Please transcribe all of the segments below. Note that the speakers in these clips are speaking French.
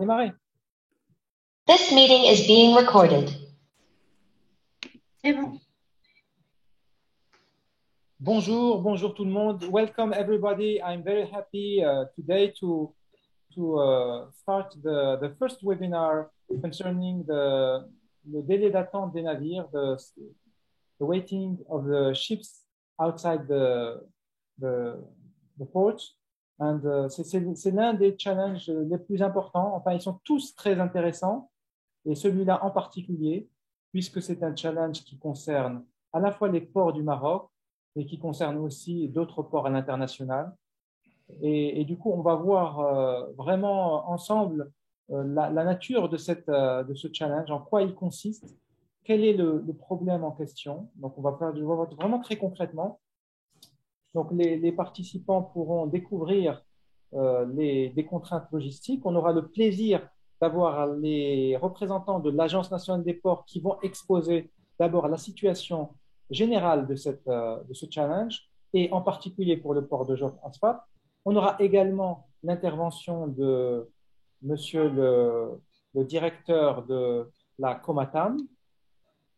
Démarrer. This meeting is being recorded. C'est bon. Bonjour tout le monde. Welcome everybody. I'm very happy today to start the first webinar concerning the délai d'attente des navires, the waiting of the ships outside the port. And c'est l'un des challenges les plus importants. Enfin, ils sont tous très intéressants, et celui-là en particulier, puisque c'est un challenge qui concerne à la fois les ports du Maroc et qui concerne aussi d'autres ports à l'international. Et du coup, on va voir vraiment ensemble la nature de ce challenge, en quoi il consiste, quel est le problème en question. Donc, on va voir vraiment très concrètement. Donc, les participants pourront découvrir des contraintes logistiques. On aura le plaisir d'avoir les représentants de l'Agence nationale des ports qui vont exposer d'abord la situation générale de ce challenge, et en particulier pour le port de Jof Asfar. On aura également l'intervention de monsieur le directeur de la Comatam,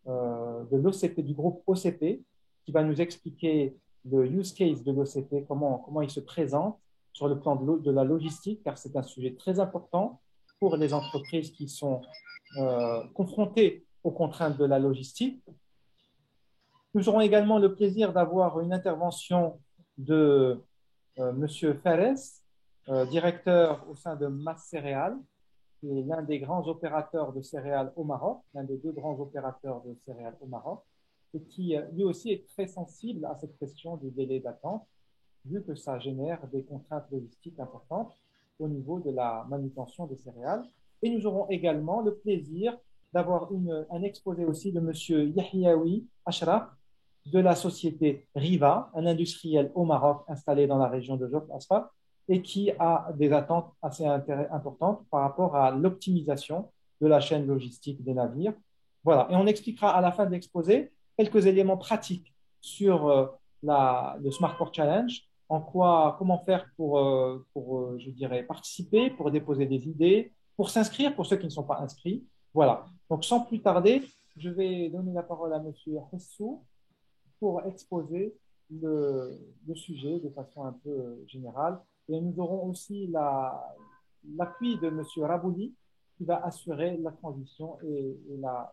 de l'OCP, du groupe OCP, qui va nous expliquer le use case de l'OCP, comment il se présente sur le plan de la logistique, car c'est un sujet très important pour les entreprises qui sont confrontées aux contraintes de la logistique. Nous aurons également le plaisir d'avoir une intervention de Monsieur Fares, directeur au sein de Mass Céréales, qui est l'un des grands opérateurs de céréales au Maroc, l'un des 2 grands opérateurs de céréales au Maroc, et qui lui aussi est très sensible à cette question du délai d'attente, vu que ça génère des contraintes logistiques importantes au niveau de la manutention des céréales. Et nous aurons également le plaisir d'avoir un exposé aussi de Monsieur Yahyaoui Ashraf, de la société Riva, un industriel au Maroc installé dans la région de Jof Asfar, et qui a des attentes assez importantes par rapport à l'optimisation de la chaîne logistique des navires. Voilà, et on expliquera à la fin de l'exposé quelques éléments pratiques sur le Smart Port Challenge, comment faire pour je dirais, participer, pour déposer des idées, pour s'inscrire pour ceux qui ne sont pas inscrits. Voilà, donc sans plus tarder, je vais donner la parole à Monsieur Hessou pour exposer le sujet de façon un peu générale. Et nous aurons aussi l'appui de M. Rabouli, qui va assurer la transition et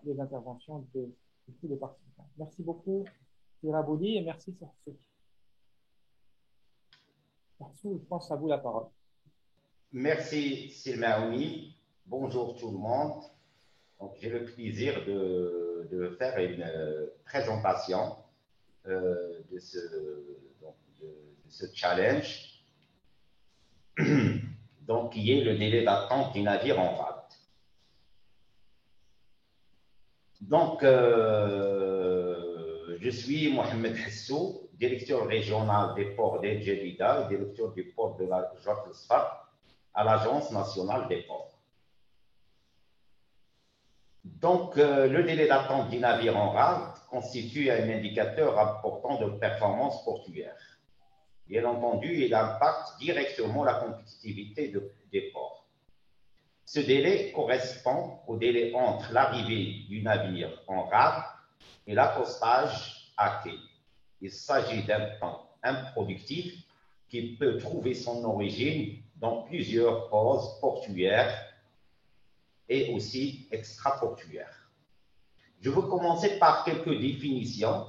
les interventions de tous les participants. Merci beaucoup, M. Rabouli, et merci sur ce. Je pense à vous la parole. Merci, Silmaoui. Bonjour tout le monde. J'ai le plaisir de faire une présentation de ce challenge, donc qui est le délai d'attente du navire en rade. Donc, je suis Mohamed Hessou, directeur régional des ports d'El Jadida, directeur du port de la Jof Asfar à l'Agence nationale des ports. Donc, le délai d'attente du navire en rade constitue un indicateur important de performance portuaire. Bien entendu, il impacte directement la compétitivité des ports. Ce délai correspond au délai entre l'arrivée du navire en rade et l'accostage à quai. Il s'agit d'un temps improductif qui peut trouver son origine dans plusieurs causes portuaires et aussi extraportuaires. Je veux commencer par quelques définitions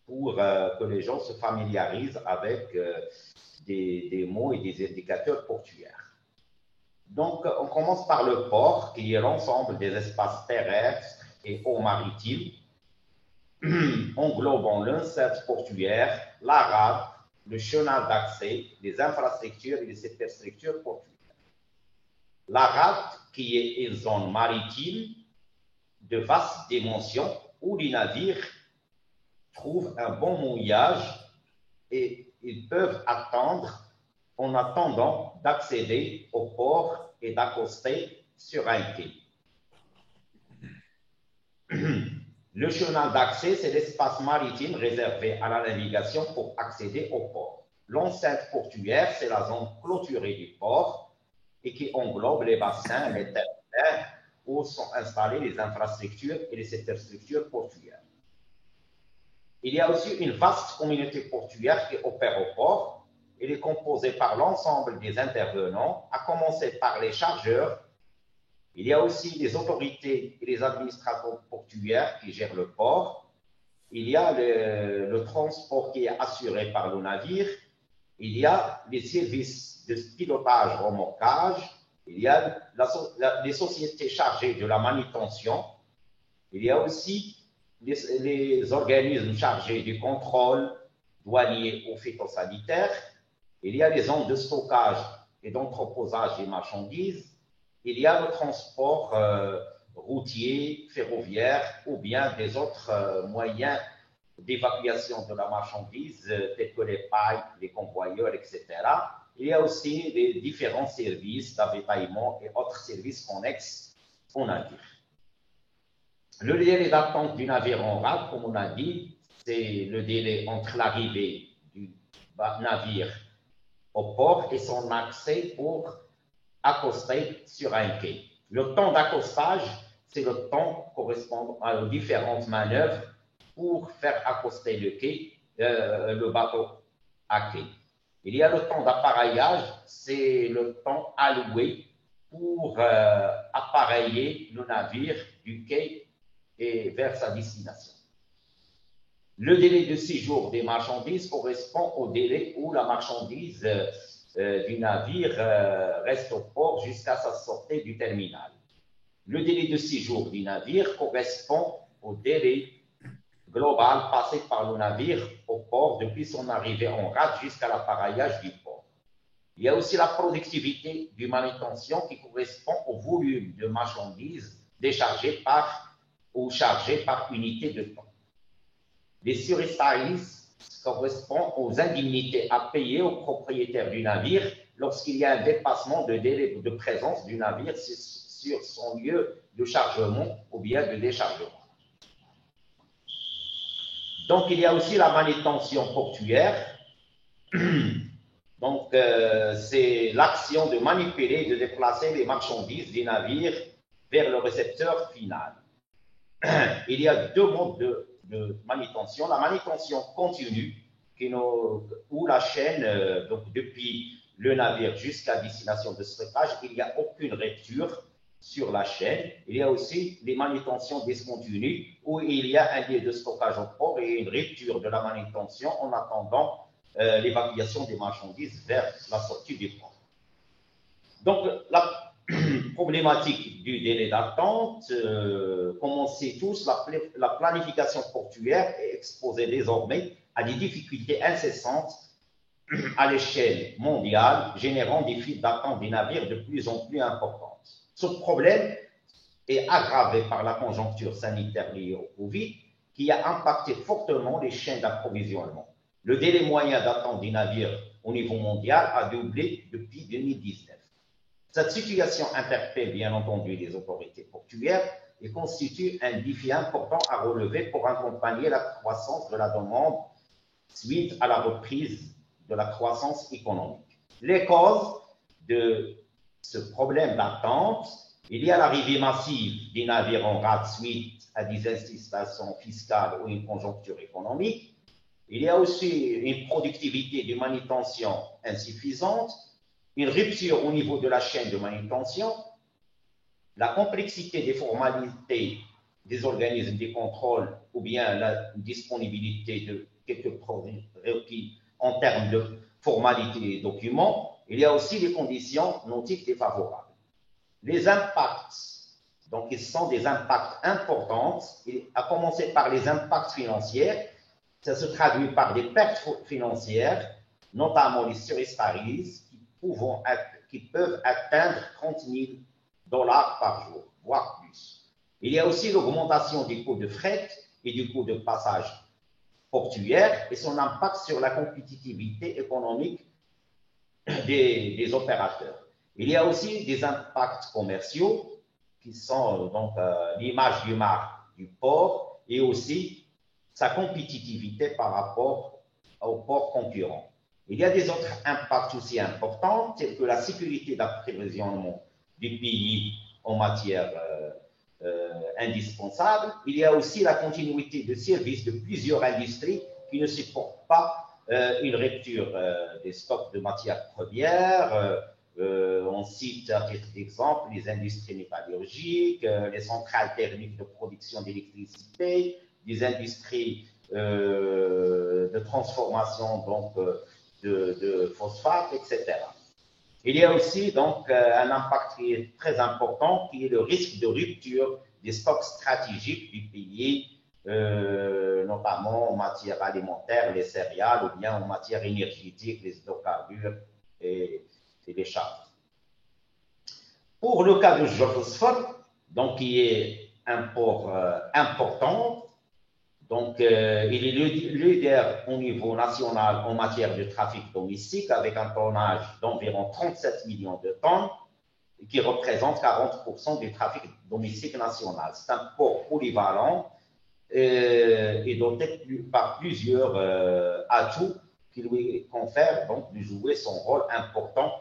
pour que les gens se familiarisent avec des mots et des indicateurs portuaires. Donc, on commence par le port, qui est l'ensemble des espaces terrestres et eaux maritimes, englobant l'enceinte portuaire, la rade, le chenal d'accès, les infrastructures et les superstructures portuaires. La rade, qui est une zone maritime de vaste dimension où les navires trouvent un bon mouillage et ils peuvent attendre en attendant d'accéder au port et d'accoster sur un quai. Le chenal d'accès, c'est l'espace maritime réservé à la navigation pour accéder au port. L'enceinte portuaire, c'est la zone clôturée du port et qui englobe les bassins, les terres où sont installées les infrastructures et les superstructures portuaires. Il y a aussi une vaste communauté portuaire qui opère au port. Elle est composée par l'ensemble des intervenants, à commencer par les chargeurs. Il y a aussi les autorités et les administrateurs portuaires qui gèrent le port. Il y a le transport qui est assuré par le navire. Il y a les services de pilotage remorquage. Il y a les sociétés chargées de la manutention. Il y a aussi les organismes chargés du contrôle douanier ou phytosanitaire. Il y a les zones de stockage et d'entreposage des marchandises. Il y a le transport routier, ferroviaire ou bien des autres moyens d'évacuation de la marchandise, tels que les pailles, les convoyeurs, etc. Il y a aussi les différents services d'avitaillement et autres services connexes au navire. Le délai d'attente du navire en rade, comme on a dit, c'est le délai entre l'arrivée du navire au port et son accès pour accoster sur un quai. Le temps d'accostage, c'est le temps correspondant aux différentes manœuvres pour faire accoster le bateau à quai. Il y a le temps d'appareillage, c'est le temps alloué pour appareiller le navire du quai et vers sa destination. Le délai de séjour des marchandises correspond au délai où la marchandise du navire reste au port jusqu'à sa sortie du terminal. Le délai de séjour du navire correspond au délai global passé par le navire au port depuis son arrivée en rade jusqu'à l'appareillage du port. Il y a aussi la productivité du manutention qui correspond au volume de marchandises déchargées ou chargées par unité de temps. Les surestaries correspondent aux indemnités à payer au propriétaire du navire lorsqu'il y a un dépassement de délai de présence du navire sur son lieu de chargement ou bien de déchargement. Donc, il y a aussi la manutention portuaire. Donc, c'est l'action de manipuler et de déplacer les marchandises des navires vers le récepteur final. Il y a deux modes de manutention. La manutention continue, où la chaîne, donc depuis le navire jusqu'à destination de stockage, il n'y a aucune rupture sur la chaîne. Il y a aussi les manutentions discontinues, où il y a un lieu de stockage au port et une rupture de la manutention en attendant l'évacuation des marchandises vers la sortie du port. Donc, la problématique du délai d'attente, comme on sait tous, la planification portuaire est exposée désormais à des difficultés incessantes à l'échelle mondiale, générant des files d'attente des navires de plus en plus importantes. Ce problème est aggravé par la conjoncture sanitaire liée au Covid, qui a impacté fortement les chaînes d'approvisionnement. Le délai moyen d'attente des navires au niveau mondial a doublé depuis 2019. Cette situation interpelle bien entendu les autorités portuaires et constitue un défi important à relever pour accompagner la croissance de la demande suite à la reprise de la croissance économique. Les causes de ce problème d'attente, il y a l'arrivée massive des navires en rade suite à des incitations fiscales ou une conjoncture économique. Il y a aussi une productivité de manutention insuffisante, une rupture au niveau de la chaîne de manutention, la complexité des formalités des organismes de contrôle ou bien la disponibilité de quelques prérequis en termes de formalités et documents. Il y a aussi les conditions nautiques défavorables. Les impacts, donc ils sont des impacts importants, à commencer par les impacts financiers. Ça se traduit par des pertes financières, notamment les surestaries, qui peuvent atteindre 30 000 $ par jour, voire plus. Il y a aussi l'augmentation des coûts de fret et du coût de passage portuaire et son impact sur la compétitivité économique des opérateurs. Il y a aussi des impacts commerciaux qui sont donc l'image du port et aussi sa compétitivité par rapport aux ports concurrents. Il y a des autres impacts aussi importants, tels que la sécurité d'approvisionnement du pays en matière indispensable. Il y a aussi la continuité de service de plusieurs industries qui ne supportent pas une rupture des stocks de matières premières. On cite à titre d'exemple les industries métallurgiques, les centrales thermiques de production d'électricité, les industries de transformation donc, de phosphate, etc. Il y a aussi donc un impact qui est très important, qui est le risque de rupture des stocks stratégiques du pays, notamment en matière alimentaire, les céréales, ou bien en matière énergétique, les hydrocarbures et les charbons. Pour le cas de phosphore, donc qui est un port important, donc il est le leader au niveau national en matière de trafic domestique avec un tonnage d'environ 37 millions de tonnes qui représente 40% du trafic domestique national. C'est un port polyvalent et doté par plusieurs atouts qui lui confèrent donc de jouer son rôle important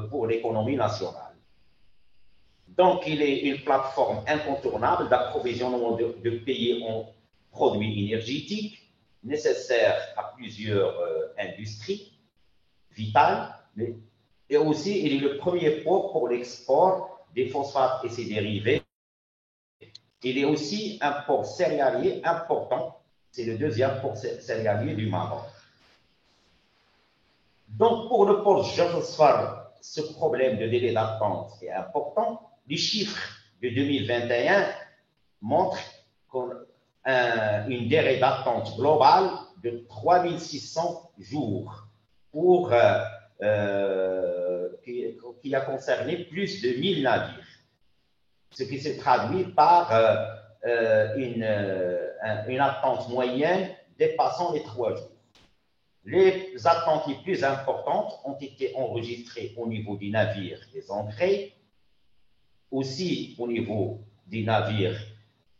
pour l'économie nationale. Donc, il est une plateforme incontournable d'approvisionnement de pays en produits énergétiques nécessaires à plusieurs industries vitales, et aussi il est le premier port pour l'export des phosphates et ses dérivés. Il est aussi un port céréalier important, c'est le deuxième port céréalier du Maroc. Donc, pour le port Jafosphare, ce problème de délai d'attente est important. Les chiffres de 2021 montrent une durée d'attente globale de 3600 jours pour, qui a concerné plus de 1000 navires, ce qui se traduit par une attente moyenne dépassant les 3 jours. Les attentes les plus importantes ont été enregistrées au niveau des navires des engrais, aussi au niveau des navires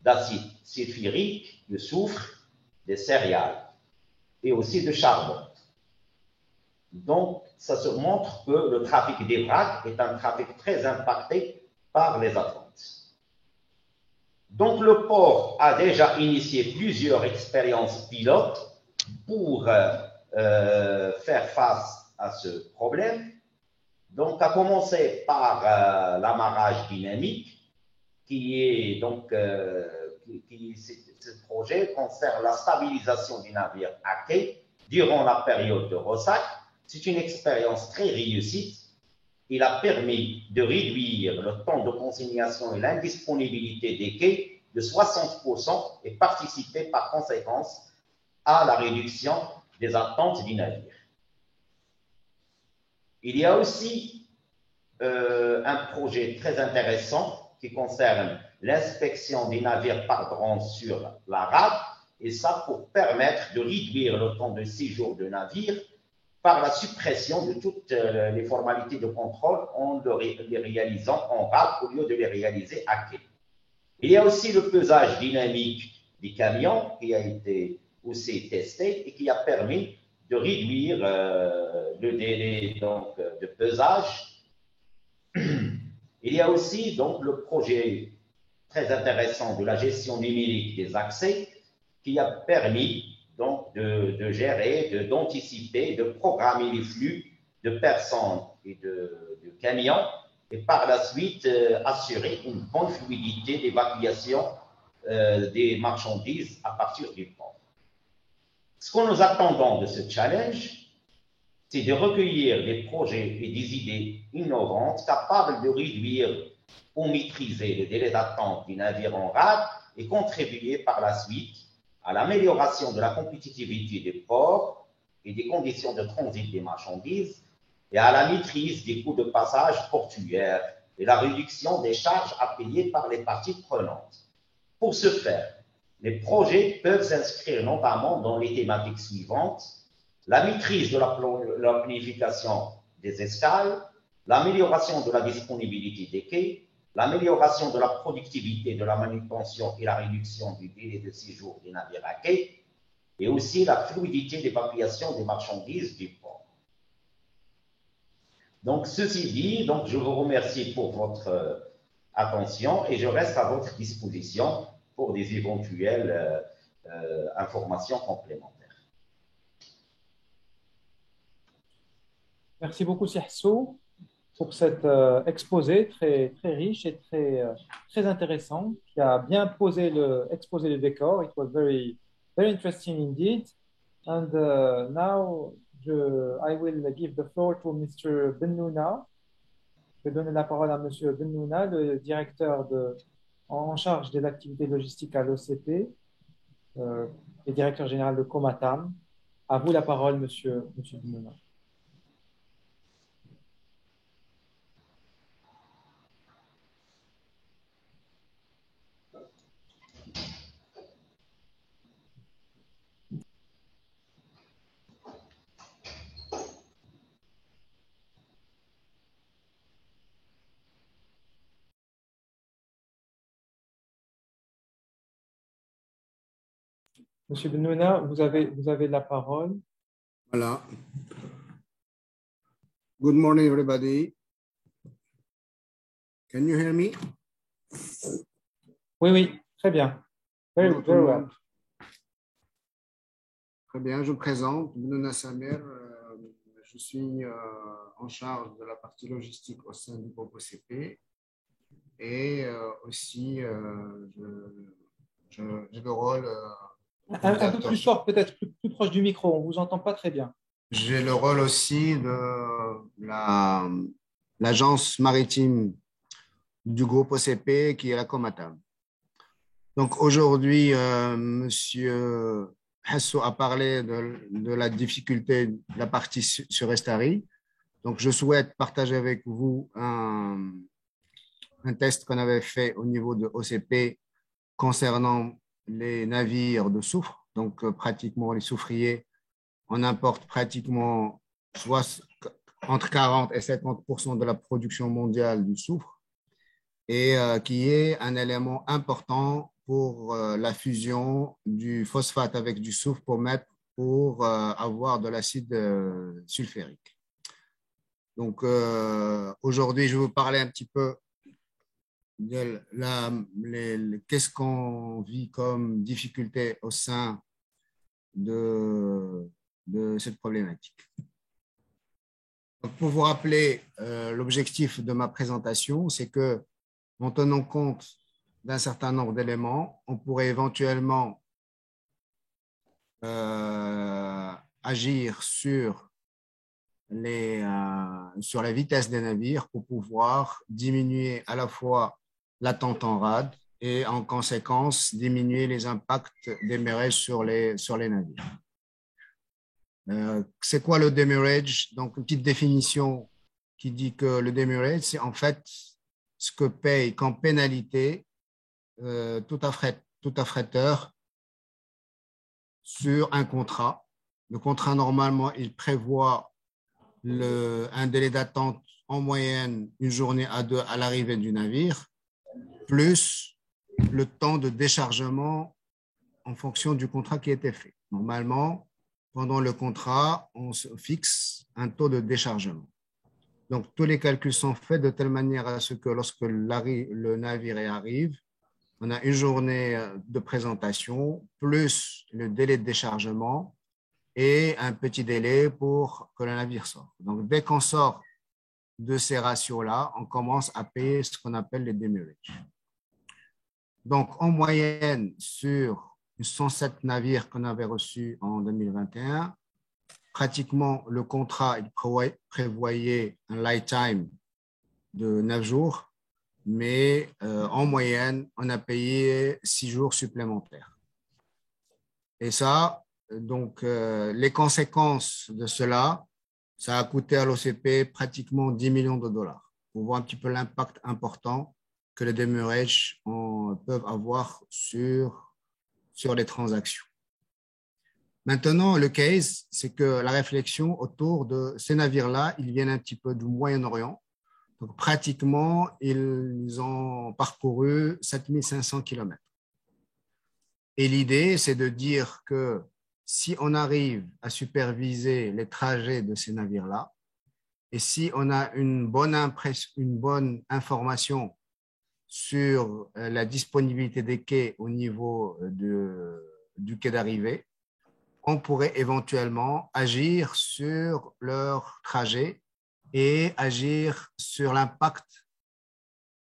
d'acide sulfurique, de soufre, des céréales et aussi de charbon. Donc, ça se montre que le trafic des vracs est un trafic très impacté par les attentes. Donc, le port a déjà initié plusieurs expériences pilotes pour faire face à ce problème. Donc, à commencer par l'amarrage dynamique, qui est donc, ce projet concerne la stabilisation du navire à quai durant la période de ressac. C'est une expérience très réussie. Il a permis de réduire le temps de consignation et l'indisponibilité des quais de 60% et participer par conséquence à la réduction des attentes du navire. Il y a aussi un projet très intéressant qui concerne l'inspection des navires par drone sur la rade, et ça pour permettre de réduire le temps de séjour de navire par la suppression de toutes les formalités de contrôle en les réalisant en rade au lieu de les réaliser à quai. Il y a aussi le pesage dynamique des camions qui a été aussi testé et qui a permis de réduire le délai donc, de pesage. Il y a aussi donc, le projet très intéressant de la gestion numérique des accès qui a permis donc, de gérer, d'anticiper, de programmer les flux de personnes et de camions et par la suite assurer une bonne fluidité d'évacuation des marchandises à partir du port. Ce que nous attendons de ce challenge, c'est de recueillir des projets et des idées innovantes capables de réduire ou maîtriser le délai d'attente du navire en rade et contribuer par la suite à l'amélioration de la compétitivité des ports et des conditions de transit des marchandises et à la maîtrise des coûts de passage portuaire et la réduction des charges à payer par les parties prenantes. Pour ce faire, les projets peuvent s'inscrire notamment dans les thématiques suivantes: la maîtrise de la planification des escales, l'amélioration de la disponibilité des quais, l'amélioration de la productivité de la manutention et la réduction du délai de séjour des navires à quai, et aussi la fluidité d'évacuation des marchandises du port. Donc, ceci dit, donc, je vous remercie pour votre attention et je reste à votre disposition pour des éventuelles informations complémentaires. Merci beaucoup, Sihsou, pour cet exposé très, très riche et très intéressant qui a bien exposé le décor. It was very, very interesting indeed. And now, I will give the floor to Mr. Bennouna. Je vais donner la parole à Monsieur Bennouna, le directeur en charge des activités logistiques à l'OCP et directeur général de Comatam. À vous la parole, Monsieur Bennouna. Monsieur Bennouna, vous avez la parole. Voilà. Good morning, everybody. Can you hear me? Oui, très bien. Very well. Très bien, je me présente, Bennouna Samer. Je suis en charge de la partie logistique au sein du groupe OCP et aussi j'ai le rôle. Un peu plus fort, peut-être plus proche du micro, on ne vous entend pas très bien. J'ai le rôle aussi de l'agence maritime du groupe OCP qui est la Comatam. Donc aujourd'hui, Monsieur Hasso a parlé de la difficulté de la partie sur Estari. Donc je souhaite partager avec vous un test qu'on avait fait au niveau de OCP concernant les navires de soufre. Donc pratiquement les soufriers, on importe pratiquement entre 40 et 50% de la production mondiale du soufre et qui est un élément important pour la fusion du phosphate avec du soufre pour avoir de l'acide sulfurique. Donc aujourd'hui, je vais vous parler un petit peu de qu'est-ce qu'on vit comme difficulté au sein de cette problématique. Donc, pour vous rappeler, l'objectif de ma présentation, c'est que en tenant compte d'un certain nombre d'éléments, on pourrait éventuellement agir sur la vitesse des navires pour pouvoir diminuer à la fois l'attente en rade et en conséquence diminuer les impacts des demurrage sur les navires. C'est quoi le demurrage? Donc, une petite définition qui dit que le demurrage, c'est en fait ce que paye comme pénalité tout affréteur sur un contrat. Le contrat, normalement, il prévoit un délai d'attente en moyenne une journée à deux à l'arrivée du navire, plus le temps de déchargement en fonction du contrat qui a été fait. Normalement, pendant le contrat, on se fixe un taux de déchargement. Donc, tous les calculs sont faits de telle manière à ce que lorsque le navire arrive, on a une journée de présentation, plus le délai de déchargement et un petit délai pour que le navire sorte. Donc, dès qu'on sort de ces ratios-là, on commence à payer ce qu'on appelle les demurrages. Donc, en moyenne, sur 107 navires qu'on avait reçus en 2021, pratiquement le contrat il prévoyait un lifetime de 9 jours, mais en moyenne, on a payé 6 jours supplémentaires. Et ça, donc, les conséquences de cela, ça a coûté à l'OCP pratiquement 10 millions de dollars. Pour voir un petit peu l'impact important que les demurrages peuvent avoir sur les transactions. Maintenant, le case, c'est que la réflexion autour de ces navires-là, ils viennent un petit peu du Moyen-Orient. Donc, pratiquement, ils ont parcouru 7500 km. Et l'idée, c'est de dire que si on arrive à superviser les trajets de ces navires-là, et si on a une bonne information sur la disponibilité des quais au niveau du quai d'arrivée, on pourrait éventuellement agir sur leur trajet et agir sur l'impact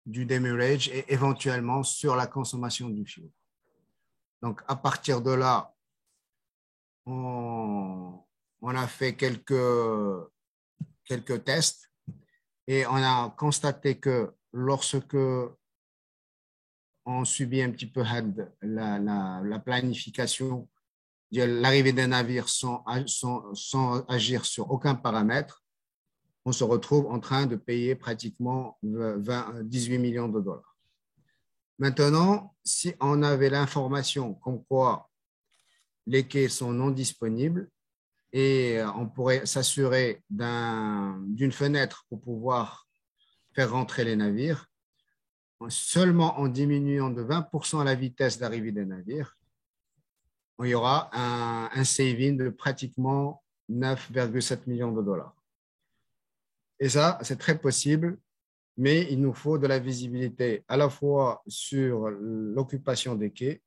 du demurrage et éventuellement sur la consommation du fuel. Donc, à partir de là, on a fait quelques tests et on a constaté que lorsque on subit un petit peu la planification de l'arrivée des navires sans agir sur aucun paramètre, on se retrouve en train de payer pratiquement 18 millions de dollars. Maintenant, si on avait l'information comme quoi les quais sont non disponibles et on pourrait s'assurer d'une fenêtre pour pouvoir faire rentrer les navires, seulement en diminuant de 20% la vitesse d'arrivée des navires, il y aura un saving de pratiquement 9,7 millions de dollars. Et ça, c'est très possible, mais il nous faut de la visibilité à la fois sur l'occupation des quais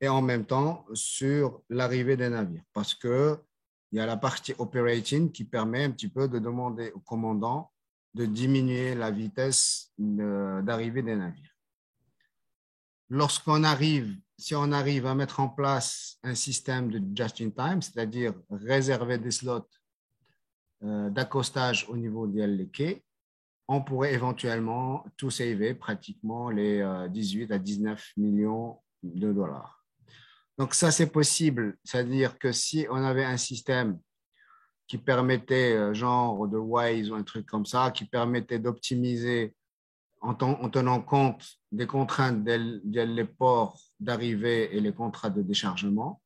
et en même temps sur l'arrivée des navires. Parce qu'il y a la partie operating qui permet un petit peu de demander au commandant de diminuer la vitesse d'arrivée des navires. Si on arrive à mettre en place un système de just-in-time, c'est-à-dire réserver des slots d'accostage au niveau des quais, on pourrait éventuellement tout saver pratiquement les 18 à 19 millions de dollars. Donc ça, c'est possible. C'est-à-dire que si on avait un système qui permettait, genre de Waze ou un truc comme ça, qui permettait d'optimiser en tenant compte des contraintes des ports d'arrivée et les contrats de déchargement,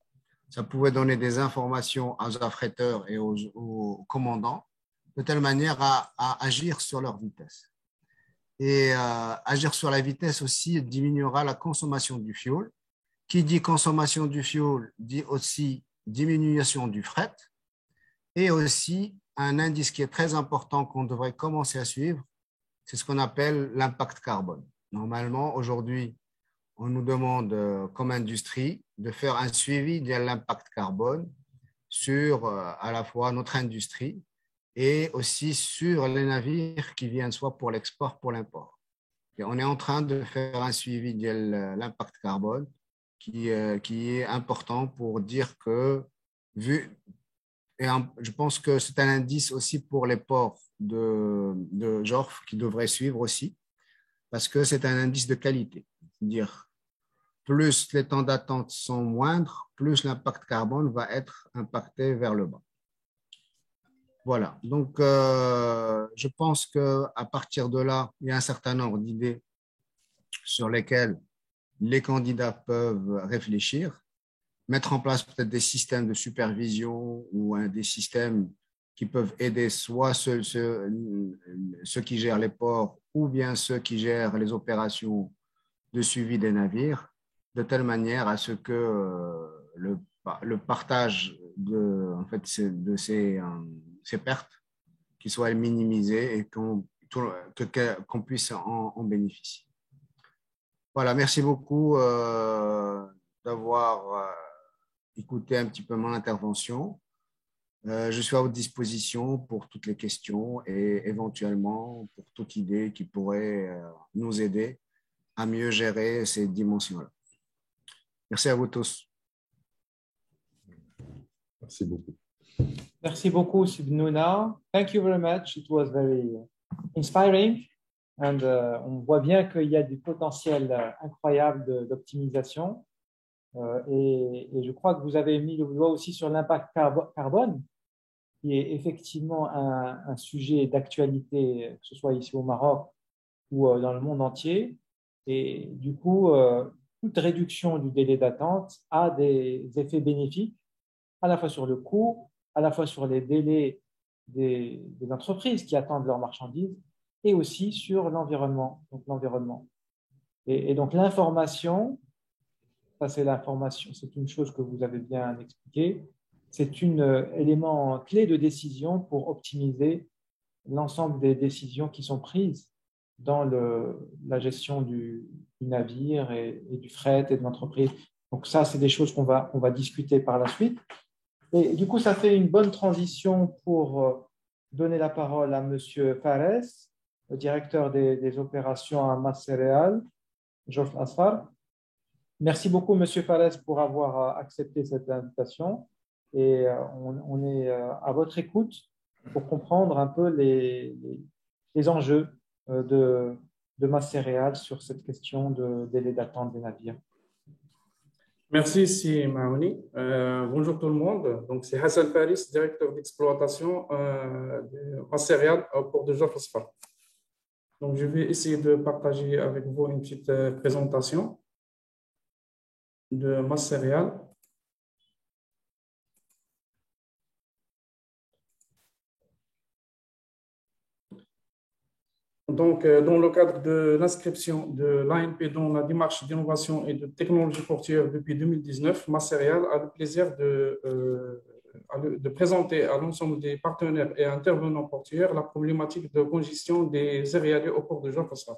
ça pouvait donner des informations aux affréteurs et aux commandants de telle manière à agir sur leur vitesse. Et agir sur la vitesse aussi diminuera la consommation du fuel. Qui dit consommation du fuel dit aussi diminution du fret et aussi un indice qui est très important qu'on devrait commencer à suivre, c'est ce qu'on appelle l'impact carbone. Normalement, aujourd'hui, on nous demande comme industrie de faire un suivi de l'impact carbone sur à la fois notre industrie et aussi sur les navires qui viennent soit pour l'export, pour l'import. Et on est en train de faire un suivi de l'impact carbone qui est important pour dire que, je pense que c'est un indice aussi pour les ports de Jorf qui devraient suivre aussi, parce que c'est un indice de qualité. C'est-à-dire, plus les temps d'attente sont moindres, plus l'impact carbone va être impacté vers le bas. Voilà, donc je pense qu'à partir de là, il y a un certain nombre d'idées sur lesquelles les candidats peuvent réfléchir, mettre en place peut-être des systèmes de supervision ou des systèmes qui peuvent aider soit ceux qui gèrent les ports ou bien ceux qui gèrent les opérations de suivi des navires, de telle manière à ce que le partage de ces pertes qui soient minimisées et qu'on puisse en bénéficier. Voilà, merci beaucoup d'avoir écouté un petit peu mon intervention. Je suis à votre disposition pour toutes les questions et éventuellement pour toute idée qui pourrait nous aider à mieux gérer ces dimensions-là. Merci à vous tous. Merci beaucoup. Merci beaucoup, Subnuna. Thank you very much. It was very inspiring. And, on voit bien qu'il y a du potentiel incroyable d'optimisation. Et je crois que vous avez mis le doigt aussi sur l'impact carbone, qui est effectivement un sujet d'actualité, que ce soit ici au Maroc ou dans le monde entier. Et du coup, toute réduction du délai d'attente a des effets bénéfiques, à la fois sur le coût, à la fois sur les délais des entreprises qui attendent leurs marchandises, et aussi sur l'environnement. Et donc l'information, ça c'est l'information, c'est une chose que vous avez bien expliqué, c'est un élément clé de décision pour optimiser l'ensemble des décisions qui sont prises dans la gestion du navire et du fret et de l'entreprise. Donc ça, c'est des choses qu'on va discuter par la suite. Et du coup, ça fait une bonne transition pour donner la parole à M. Fares, le directeur des opérations à Masséréal, Georges Asfar. Merci beaucoup, M. Fares, pour avoir accepté cette invitation. Et on est à votre écoute pour comprendre un peu les enjeux de Masséréal sur cette question de délai d'attente des navires. Merci, c'est Maoni. Bonjour tout le monde. Donc, c'est Hassan Faris, directeur d'exploitation de Masséréal au port de Georges Asfar. Donc, je vais essayer de partager avec vous une petite présentation de Masséréal. Donc, dans le cadre de l'inscription de l'ANP dans la démarche d'innovation et de technologie portuaire depuis 2019, Masséréal a le plaisir de présenter à l'ensemble des partenaires et intervenants portuaires la problématique de congestion des céréaliers au port de Georges Asfar.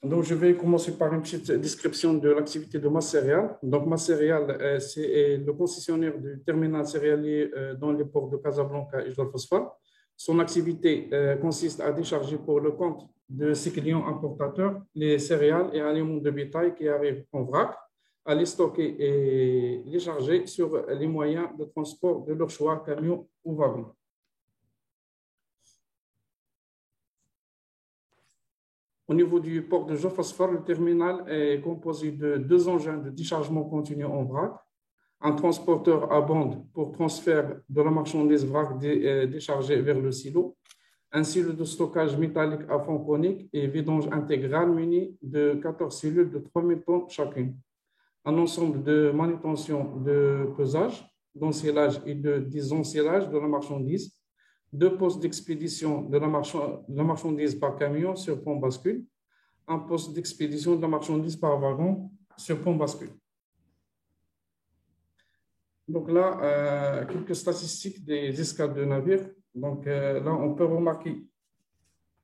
Donc, je vais commencer par une petite description de l'activité de Masséréal. Donc, Masséréal, c'est le concessionnaire du terminal céréalier dans les ports de Casablanca et Georges Asfar. Son activité consiste à décharger pour le compte de ses clients importateurs les céréales et aliments de bétail qui arrivent en vrac, à les stocker et les charger sur les moyens de transport de leur choix, camions ou wagons. Au niveau du port de Georges Asfar, le terminal est composé de 2 engins de déchargement continu en vrac, un transporteur à bande pour transfert de la marchandise vrac déchargée vers le silo, un silo de stockage métallique à fond conique et vidange intégral muni de 14 cellules de 3000 tonnes chacune, un ensemble de manutention de pesage, d'ensilage et de désensilage de la marchandise, 2 postes d'expédition de la marchandise par camion sur pont bascule, un poste d'expédition de la marchandise par wagon sur pont bascule. Donc là, quelques statistiques des escales de navires. Donc là, on peut remarquer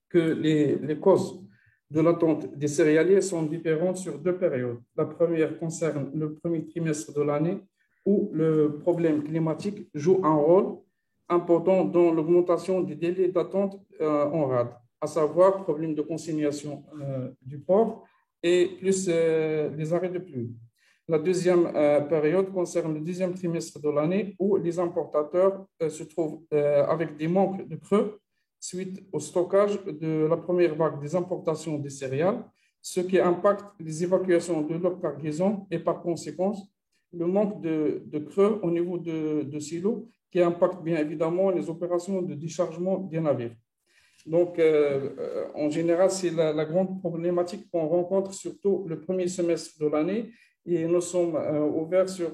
que les causes de l'attente des céréaliers sont différentes sur 2 périodes. La première concerne le premier trimestre de l'année où le problème climatique joue un rôle important dans l'augmentation des délais d'attente en rade, à savoir problème de consignation du port et plus les arrêts de pluie. La deuxième période concerne le deuxième trimestre de l'année où les importateurs se trouvent avec des manques de creux suite au stockage de la première vague des importations des céréales, ce qui impacte les évacuations de leur cargaison et par conséquent le manque de creux au niveau de silos qui impacte bien évidemment les opérations de déchargement des navires. Donc, en général, c'est la grande problématique qu'on rencontre surtout le premier semestre de l'année et nous sommes ouverts sur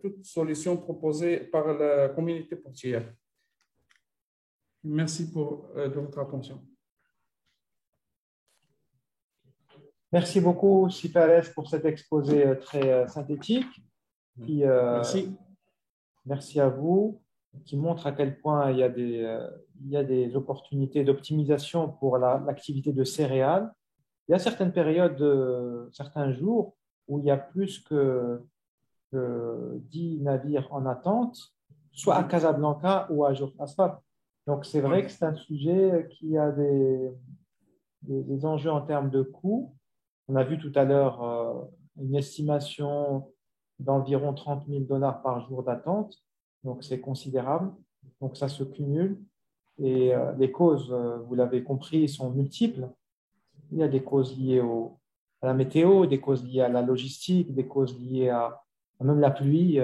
toute solution proposée par la communauté portuaire. Merci de votre attention. Merci beaucoup, Sipares, pour cet exposé très synthétique. Puis, merci. Merci à vous, qui montre à quel point il y a des opportunités d'optimisation pour l'activité de céréales. Il y a certaines périodes, certains jours où il y a plus que 10 navires en attente, soit à Casablanca ou à Georges Asfar. Donc, c'est vrai que c'est un sujet qui a des enjeux en termes de coûts. On a vu tout à l'heure une estimation d'environ $30 000 par jour d'attente. Donc, c'est considérable. Donc, ça se cumule. Et les causes, vous l'avez compris, sont multiples. Il y a des causes liées à la météo, des causes liées à la logistique, des causes liées à même la pluie,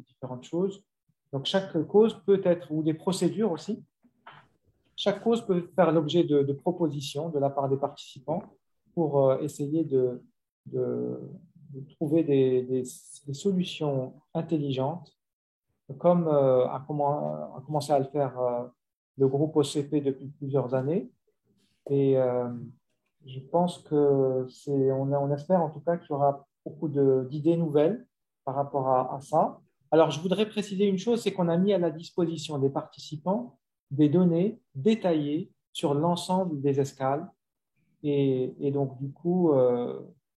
différentes choses. Donc, chaque cause peut être, ou des procédures aussi, chaque cause peut faire l'objet de propositions de la part des participants pour essayer de trouver des solutions intelligentes, comme a commencé à le faire le groupe OCP depuis plusieurs années. Et je pense que on espère en tout cas qu'il y aura beaucoup d'idées nouvelles par rapport à ça. Alors, je voudrais préciser une chose, c'est qu'on a mis à la disposition des participants des données détaillées sur l'ensemble des escales. Et donc, du coup,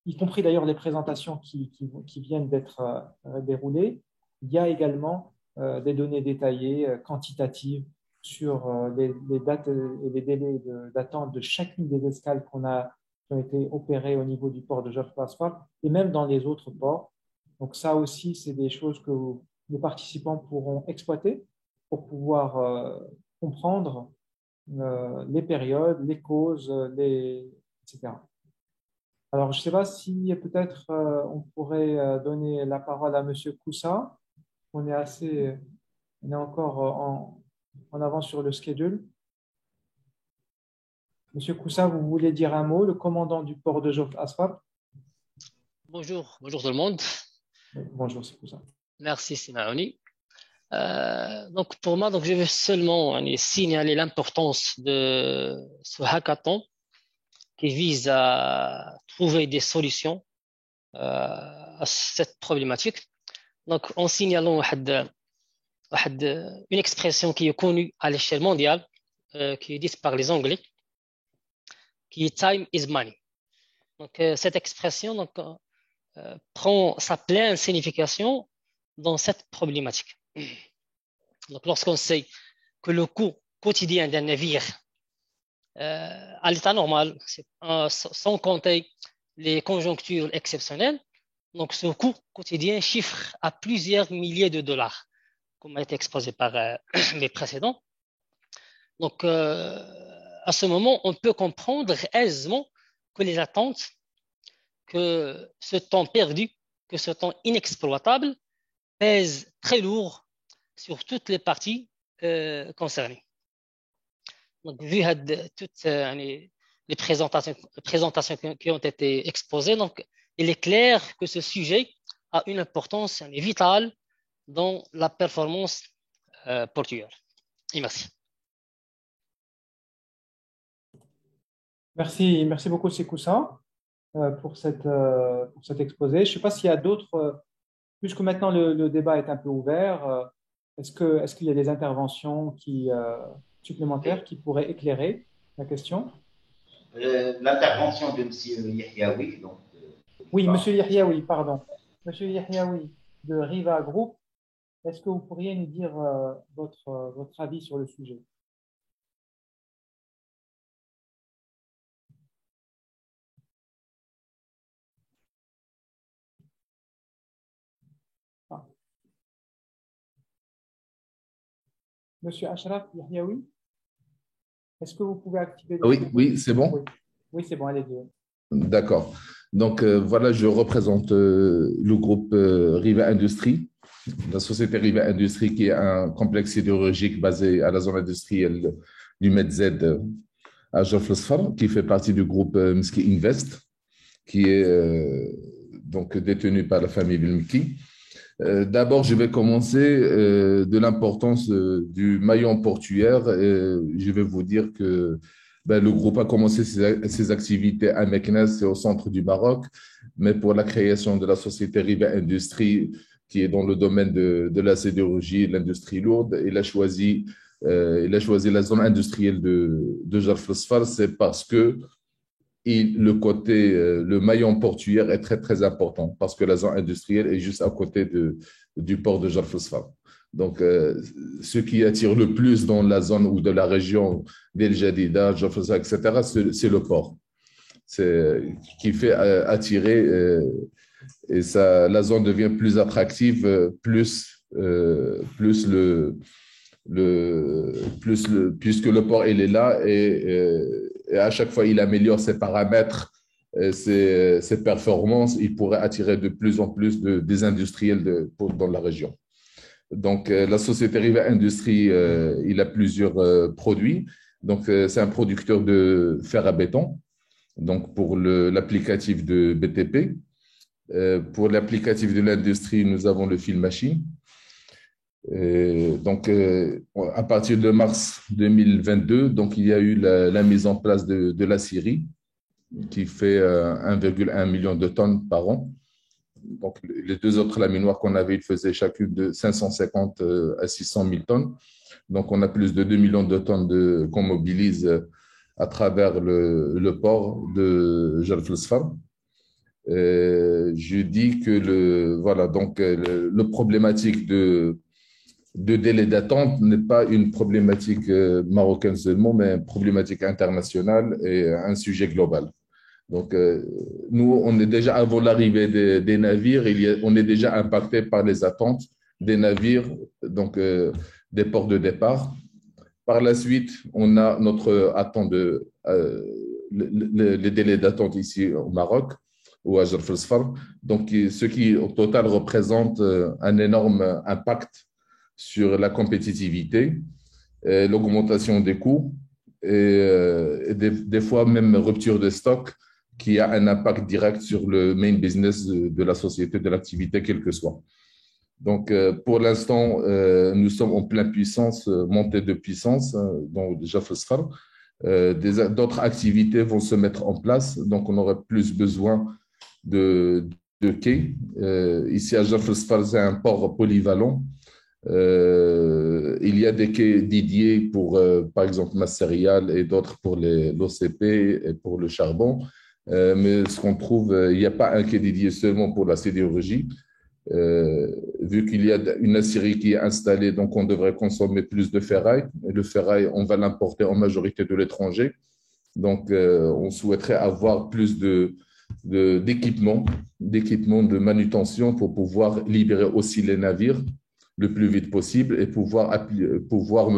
y compris d'ailleurs les présentations qui viennent d'être déroulées, il y a également des données détaillées, quantitatives, sur les dates et les délais d'attente de chacune des escales qui ont été opérées au niveau du port de Georges Passport et même dans les autres ports. Donc ça aussi, c'est des choses que les participants pourront exploiter pour pouvoir comprendre les périodes, les causes, etc. Alors, je ne sais pas si peut-être on pourrait donner la parole à Monsieur Koussa. On est encore en avance sur le schedule. Monsieur Koussa, vous voulez dire un mot, le commandant du port de Jof Asfab? Bonjour tout le monde. Bonjour, c'est Koussa. Merci, Sinaoni. Donc pour moi, je vais seulement signaler l'importance de ce hackathon qui vise à trouver des solutions à cette problématique. Donc en signalant une expression qui est connue à l'échelle mondiale, qui est dite par les Anglais, qui est time is money. Donc cette expression prend sa pleine signification dans cette problématique. Donc lorsqu'on sait que le coût quotidien d'un navire à l'état normal, sans compter les conjonctures exceptionnelles, donc ce coût quotidien chiffre à plusieurs milliers de dollars, comme a été exposé par les précédents. Donc à ce moment, on peut comprendre aisément que les attentes, que ce temps perdu, que ce temps inexploitable pèse très lourd sur toutes les parties concernées. Donc, vu toutes les présentations qui ont été exposées, donc, il est clair que ce sujet a une importance vitale dans la performance portuaire. Et merci. Merci beaucoup, Sekoussa, pour cet exposé. Je ne sais pas s'il y a d'autres, puisque maintenant le débat est un peu ouvert, est-ce qu'il y a des interventions supplémentaires qui pourraient éclairer la question? L'intervention de M. Yahyaoui. Oui, M. Yahyaoui, pardon. M. Yahyaoui de Riva Group, est-ce que vous pourriez nous dire votre avis sur le sujet? Monsieur Ashraf Yahyaoui, est-ce que vous pouvez activer... Oui, c'est bon? Oui, c'est bon, allez-y. D'accord. Donc, voilà, je représente le groupe Riva Industrie, la société Riva Industrie qui est un complexe sidérurgique basé à la zone industrielle du Med-Z à Jaffa, qui fait partie du groupe Mski Invest, qui est donc détenu par la famille Bilmki. D'abord, je vais commencer de l'importance du maillon portuaire. Je vais vous dire que le groupe a commencé ses activités à Meknès, c'est au centre du Maroc, mais pour la création de la société Riva Industrie, qui est dans le domaine de la sidérurgie et de l'industrie lourde, il a choisi la zone industrielle de Jaffa, c'est parce que le maillon portuaire est très, très important parce que la zone industrielle est juste à côté du port de Jaffa. Donc, ce qui attire le plus dans la zone ou de la région d'El Jadida, Jaffa, etc., c'est le port. C'est qui fait attirer et la zone devient plus attractive, puisque le port il est là et à chaque fois il améliore ses paramètres, ses performances, il pourrait attirer de plus en plus des industriels dans la région. Donc la société Riva Industrie, il a plusieurs produits. Donc c'est un producteur de fer à béton. Donc pour l'applicatif de BTP, pour l'applicatif de l'industrie, nous avons le fil machine. Et donc, à partir de mars 2022, donc, il y a eu la mise en place de la Syrie, qui fait 1,1 million de tonnes par an. Donc, les deux autres laminoires qu'on avait, ils faisaient chacune de 550 à 600 000 tonnes. Donc, on a plus de 2 millions de tonnes qu'on mobilise à travers le port de Jarf el-Sfar. Je dis que voilà, donc, le problématique de délai d'attente n'est pas une problématique marocaine seulement, mais une problématique internationale et un sujet global. Donc, nous, on est déjà, avant l'arrivée des navires, on est déjà impacté par les attentes des navires, donc des ports de départ. Par la suite, on a notre attente les délais d'attente ici au Maroc ou à Jarf el-Sfar. Donc, ce qui au total représente un énorme impact sur la compétitivité, l'augmentation des coûts et des fois même rupture de stock qui a un impact direct sur le main business de la société, de l'activité, quelle que soit. Donc, pour l'instant, nous sommes en pleine puissance, montée de puissance, dans Jarf el-Sfar. D'autres activités vont se mettre en place, donc on aurait plus besoin de quais. Ici, à Jarf el-Sfar, c'est un port polyvalent. Il y a des quais dédiés pour, par exemple, masse céréales et d'autres pour l'OCP et pour le charbon. Mais ce qu'on trouve, il n'y a pas un quai dédié seulement pour la sidérurgie. Vu qu'il y a une aciérie qui est installée, donc on devrait consommer plus de ferraille. Et le ferraille, on va l'importer en majorité de l'étranger. Donc, on souhaiterait avoir plus d'équipements de manutention pour pouvoir libérer aussi les navires le plus vite possible et pouvoir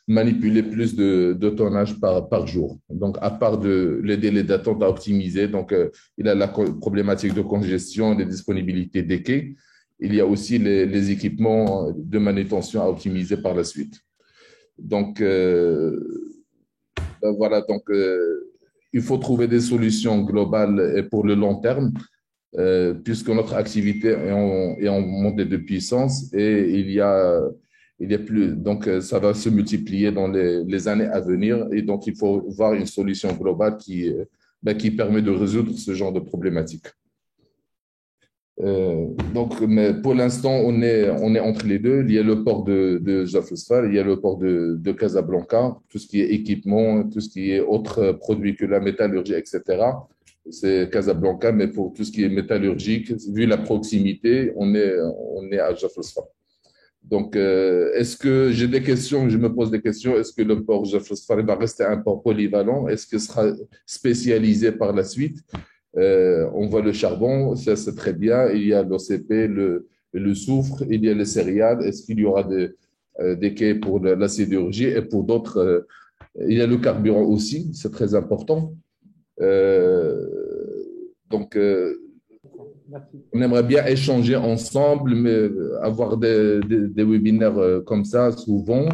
manipuler plus de tonnage par jour. Donc, à part les délais d'attente à optimiser, donc il y a la problématique de congestion, des disponibilités des quais. Il y a aussi les équipements de manutention à optimiser par la suite. Donc, voilà, donc il faut trouver des solutions globales pour le long terme, puisque notre activité est en montée de puissance et il y a plus, donc ça va se multiplier dans les années à venir et donc il faut voir une solution globale qui permet de résoudre ce genre de problématique. Donc, mais pour l'instant, on est entre les deux. Il y a le port de Jarf el-Sfar, il y a le port de Casablanca, tout ce qui est équipement, tout ce qui est autres produits que la métallurgie, etc. C'est Casablanca, mais pour tout ce qui est métallurgique, vu la proximité, on est à Jarf el-Sfar. Donc, est-ce que j'ai des questions, je me pose des questions, est-ce que le port Jarf el-Sfar va rester un port polyvalent? Est-ce qu'il sera spécialisé par la suite? On voit le charbon, ça c'est très bien, il y a l'OCP, le soufre, il y a les céréales, est-ce qu'il y aura des quais pour la sidérurgie et pour d'autres, il y a le carburant aussi, c'est très important. Donc, on aimerait bien échanger ensemble, mais avoir des webinaires comme ça souvent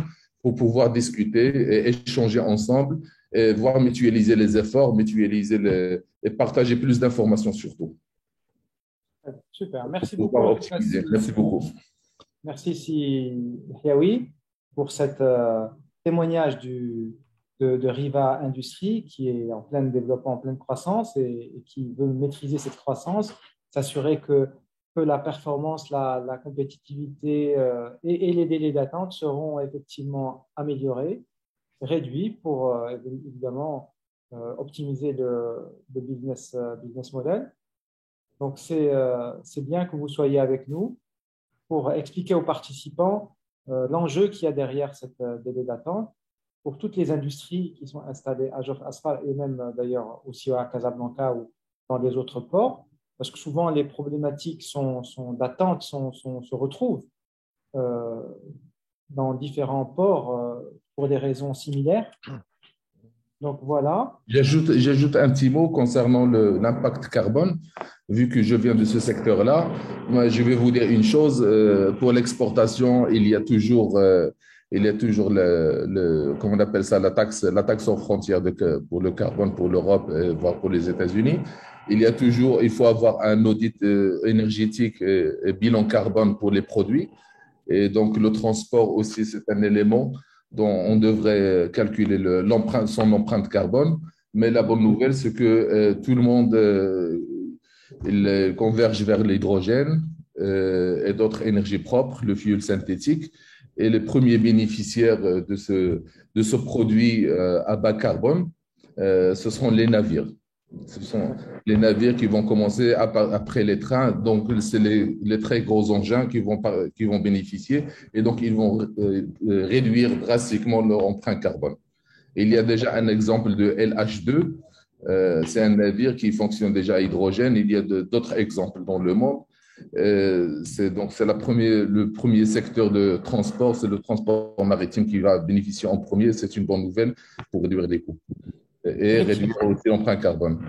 pour pouvoir discuter et échanger ensemble et voir mutualiser les efforts, et partager plus d'informations surtout. Super, merci beaucoup. Merci beaucoup. Merci Hiaoui pour cet témoignage de Riva Industries qui est en plein développement, en pleine croissance et qui veut maîtriser cette croissance, s'assurer que la performance, la compétitivité et les délais d'attente seront effectivement améliorés, réduits pour évidemment optimiser le business model. Donc, c'est bien que vous soyez avec nous pour expliquer aux participants l'enjeu qu'il y a derrière cette délai d'attente pour toutes les industries qui sont installées à Jarf el-Sfar et même d'ailleurs aussi à Casablanca ou dans les autres ports, parce que souvent les problématiques d'attente se retrouvent dans différents ports pour des raisons similaires. Donc voilà. J'ajoute un petit mot concernant l'impact carbone. Vu que je viens de ce secteur-là, moi, je vais vous dire une chose. Pour l'exportation, il y a toujours comment on appelle ça, la taxe hors frontière pour le carbone pour l'Europe, voire pour les États-Unis. Il faut avoir un audit énergétique et bilan carbone pour les produits. Et donc, le transport aussi, c'est un élément dont on devrait calculer son empreinte carbone. Mais la bonne nouvelle, c'est que tout le monde il converge vers l'hydrogène et d'autres énergies propres, le fuel synthétique. Et les premiers bénéficiaires de ce produit à bas carbone, ce seront les navires. Ce sont les navires qui vont commencer après les trains. Donc, c'est les très gros engins qui vont bénéficier et donc ils vont réduire drastiquement leur empreinte carbone. Il y a déjà un exemple de LH2. C'est un navire qui fonctionne déjà à hydrogène. Il y a d'autres exemples dans le monde. C'est le premier secteur de transport, c'est le transport maritime qui va bénéficier en premier. C'est une bonne nouvelle pour réduire les coûts et réduire aussi l'empreinte carbone.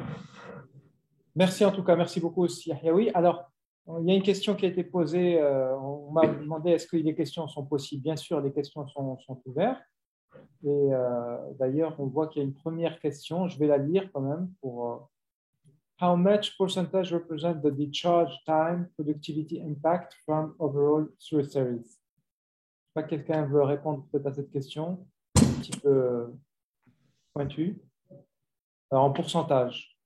Merci en tout cas, merci beaucoup aussi, Yahyaoui. Alors, il y a une question qui a été posée. On m'a demandé est-ce que les questions sont possibles. Bien sûr, les questions sont ouvertes. Et d'ailleurs, on voit qu'il y a une première question. Je vais la lire quand même pour. How much percentage represent the discharge time productivity impact from overall through series? Je ne sais pas, quelqu'un veut répondre peut-être à cette question, un petit peu pointue. Alors, en pourcentage.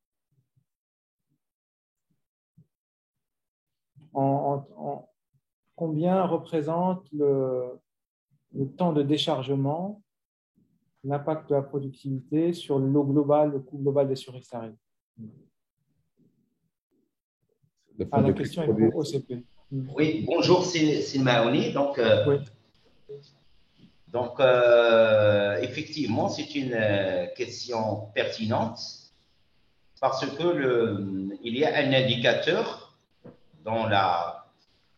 Combien représente le temps de déchargement, l'impact de la productivité sur le coût global des surextérieurs? La question est pour OCP. Oui, bonjour, c'est Maoni. Oui. Donc, effectivement, c'est une question pertinente parce que il y a un indicateur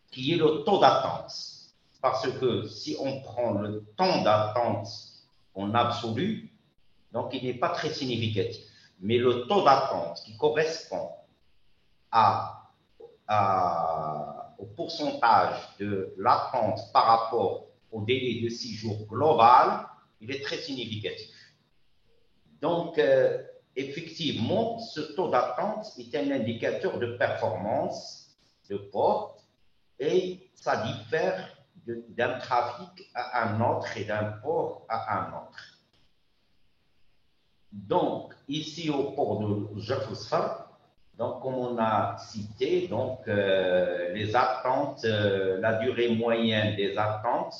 qui est le taux d'attente. Parce que si on prend le temps d'attente en absolu, donc il n'est pas très significatif. Mais le taux d'attente qui correspond au pourcentage de l'attente par rapport au délai de 6 jours global, il est très significatif. Donc, effectivement, ce taux d'attente est un indicateur de performance de port et ça diffère d'un trafic à un autre et d'un port à un autre. Donc, ici au port de Jafusfar, donc comme on a cité, donc les attentes, la durée moyenne des attentes,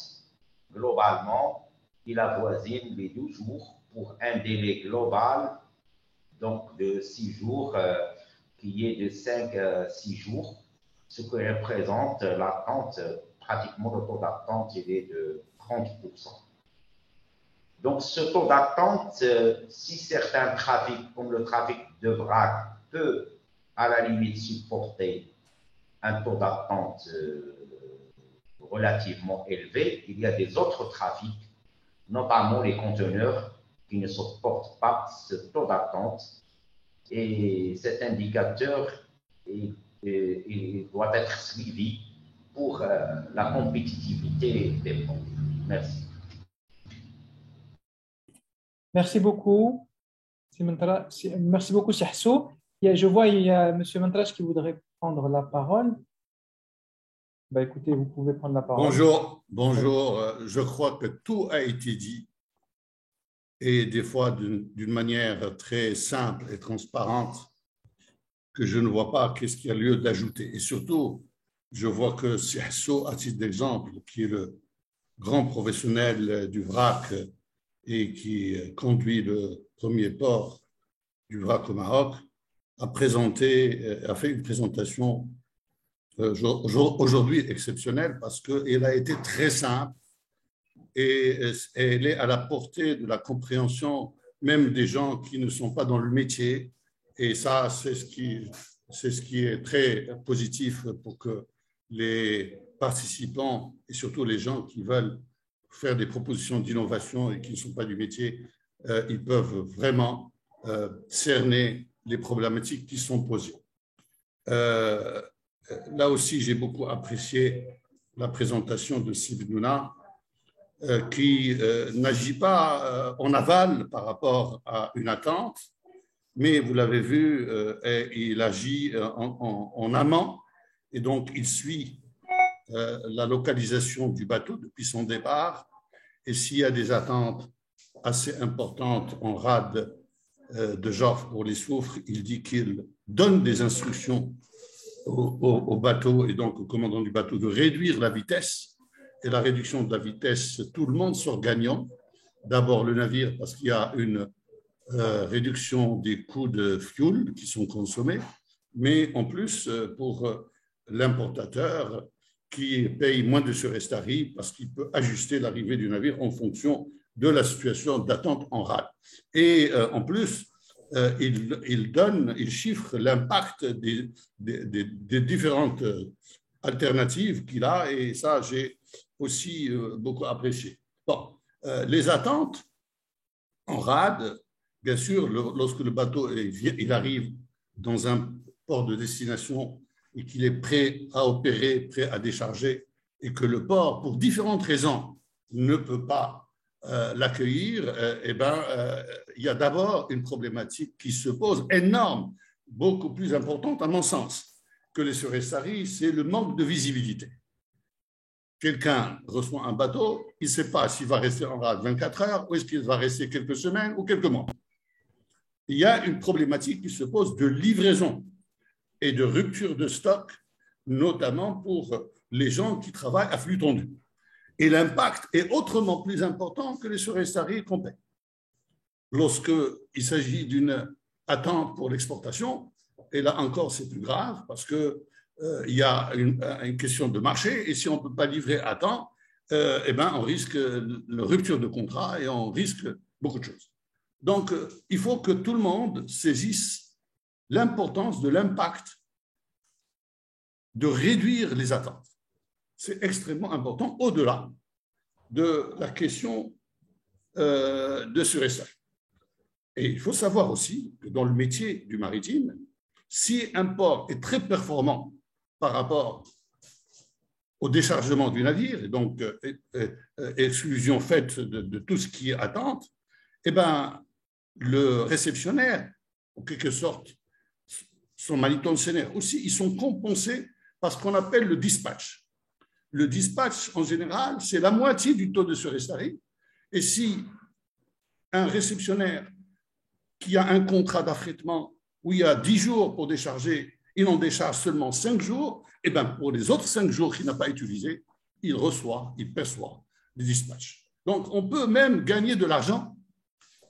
globalement, il avoisine les 12 jours pour un délai global donc de 6 jours, qui est de 5 à 6 jours, ce que représente l'attente, pratiquement le taux d'attente, il est de 30%. Donc, ce taux d'attente, si certains trafics, comme le trafic de vrac, peut à la limite supporter un taux d'attente relativement élevé, il y a des autres trafics, notamment les conteneurs, qui ne supportent pas ce taux d'attente. Et cet indicateur il doit être suivi pour la compétitivité des ponts. Merci. Merci beaucoup. Merci beaucoup, Sihsou. Je vois il y a M. Mantrache qui voudrait prendre la parole. Écoutez, vous pouvez prendre la parole. Bonjour. Je crois que tout a été dit et des fois d'une manière très simple et transparente que je ne vois pas qu'est-ce qu'il y a lieu d'ajouter. Et surtout, je vois que Sihsou, à titre d'exemple, qui est le grand professionnel du vrac et qui conduit le premier port du vrac au Maroc, a fait une présentation aujourd'hui exceptionnelle parce qu'elle a été très simple et elle est à la portée de la compréhension même des gens qui ne sont pas dans le métier. Et ça, c'est ce qui est très positif pour que les participants et surtout les gens qui veulent faire des propositions d'innovation et qui ne sont pas du métier, ils peuvent vraiment cerner les problématiques qui sont posées. Là aussi, j'ai beaucoup apprécié la présentation de Sibnouna qui n'agit pas en aval par rapport à une attente, mais vous l'avez vu, il agit en amont et donc il suit la localisation du bateau depuis son départ. Et s'il y a des attentes assez importantes en rade de Jorf pour les soufres, il dit qu'il donne des instructions au bateau et donc au commandant du bateau de réduire la vitesse. Et la réduction de la vitesse, tout le monde sort gagnant. D'abord le navire parce qu'il y a une réduction des coûts de fuel qui sont consommés, mais en plus pour l'importateur qui paye moins de surestarie parce qu'il peut ajuster l'arrivée du navire en fonction de la situation d'attente en rade. Et en plus, il chiffre l'impact des différentes alternatives qu'il a, et ça, j'ai aussi beaucoup apprécié. Bon, les attentes en rade, bien sûr, lorsque le bateau il arrive dans un port de destination et qu'il est prêt à opérer, prêt à décharger, et que le port, pour différentes raisons, ne peut pas l'accueillir, il y a d'abord une problématique qui se pose énorme, beaucoup plus importante à mon sens que les surestaries, c'est le manque de visibilité. Quelqu'un reçoit un bateau, il ne sait pas s'il va rester en rade 24 heures ou est-ce qu'il va rester quelques semaines ou quelques mois. Il y a une problématique qui se pose de livraison et de rupture de stock, notamment pour les gens qui travaillent à flux tendu. Et l'impact est autrement plus important que les surestaries qu'on paie. Lorsqu'il s'agit d'une attente pour l'exportation, et là encore c'est plus grave parce qu'il y a une question de marché, et si on ne peut pas livrer à temps, on risque la rupture de contrat et on risque beaucoup de choses. Donc, il faut que tout le monde saisisse l'importance de l'impact de réduire les attentes. C'est extrêmement important au-delà de la question de surestarie. Et il faut savoir aussi que dans le métier du maritime, si un port est très performant par rapport au déchargement du navire, et donc exclusion faite de tout ce qui est attente, le réceptionnaire, en quelque sorte, son manutentionnaire aussi, ils sont compensés par ce qu'on appelle le dispatch. Le dispatch, en général, c'est la moitié du taux de surestarie. Et si un réceptionnaire qui a un contrat d'affrètement où il y a 10 jours pour décharger, il en décharge seulement 5 jours, et pour les autres 5 jours qu'il n'a pas utilisés, il perçoit des dispatchs. Donc, on peut même gagner de l'argent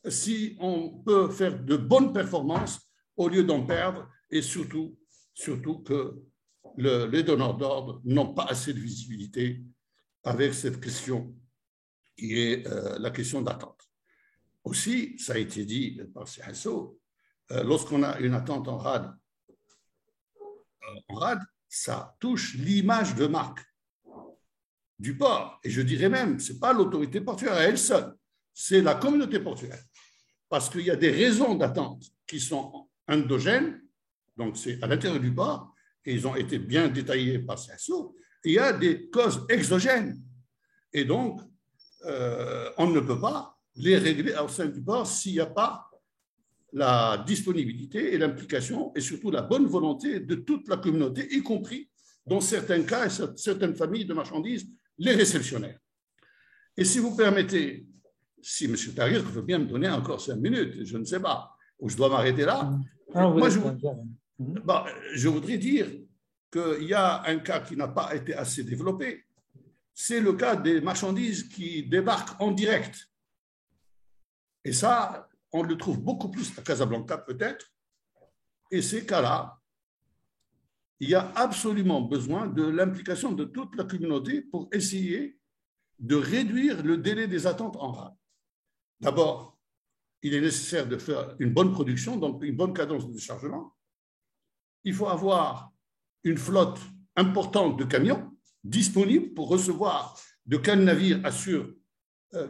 si on peut faire de bonnes performances au lieu d'en perdre, et surtout que les donneurs d'ordre n'ont pas assez de visibilité avec cette question qui est la question d'attente. Aussi, ça a été dit par CSO, lorsqu'on a une attente en rade, ça touche l'image de marque du port. Et je dirais même, ce n'est pas l'autorité portuaire à elle seule, c'est la communauté portuaire. Parce qu'il y a des raisons d'attente qui sont endogènes, donc c'est à l'intérieur du port, et ils ont été bien détaillés par CSO. Il y a des causes exogènes. Et donc, on ne peut pas les régler au sein du port s'il n'y a pas la disponibilité et l'implication et surtout la bonne volonté de toute la communauté, y compris dans certains cas et certaines familles de marchandises, les réceptionnaires. Et si vous permettez, si M. Tahrir veut bien me donner encore 5 minutes, je ne sais pas, ou je dois m'arrêter là, moi je voudrais dire qu'il y a un cas qui n'a pas été assez développé, c'est le cas des marchandises qui débarquent en direct. Et ça, on le trouve beaucoup plus à Casablanca peut-être, et ces cas-là, il y a absolument besoin de l'implication de toute la communauté pour essayer de réduire le délai des attentes en rade. D'abord, il est nécessaire de faire une bonne production, donc une bonne cadence de déchargement. Il faut avoir une flotte importante de camions disponibles pour recevoir de quel navire assure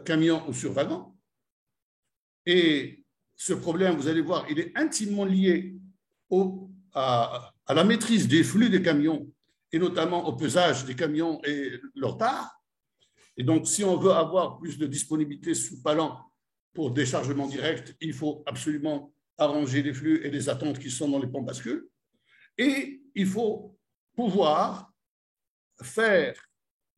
camion ou sur wagon. Et ce problème, vous allez voir, il est intimement lié à la maîtrise des flux des camions et notamment au pesage des camions et leur tard. Et donc, si on veut avoir plus de disponibilité sous palan pour déchargement direct, il faut absolument arranger les flux et les attentes qui sont dans les pompes bascules. Et il faut pouvoir faire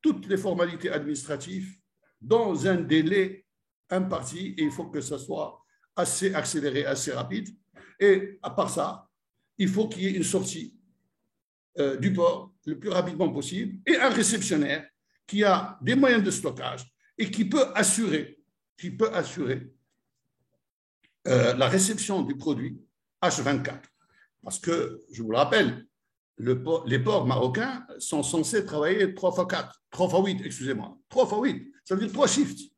toutes les formalités administratives dans un délai imparti et il faut que ça soit assez accéléré, assez rapide. Et à part ça, il faut qu'il y ait une sortie du port le plus rapidement possible et un réceptionnaire qui a des moyens de stockage et qui peut assurer la réception du produit H24. Parce que, je vous le rappelle, les ports marocains sont censés travailler 3 fois 4, 3 fois 8, excusez-moi, 3 fois 8, ça veut dire 3 shifts.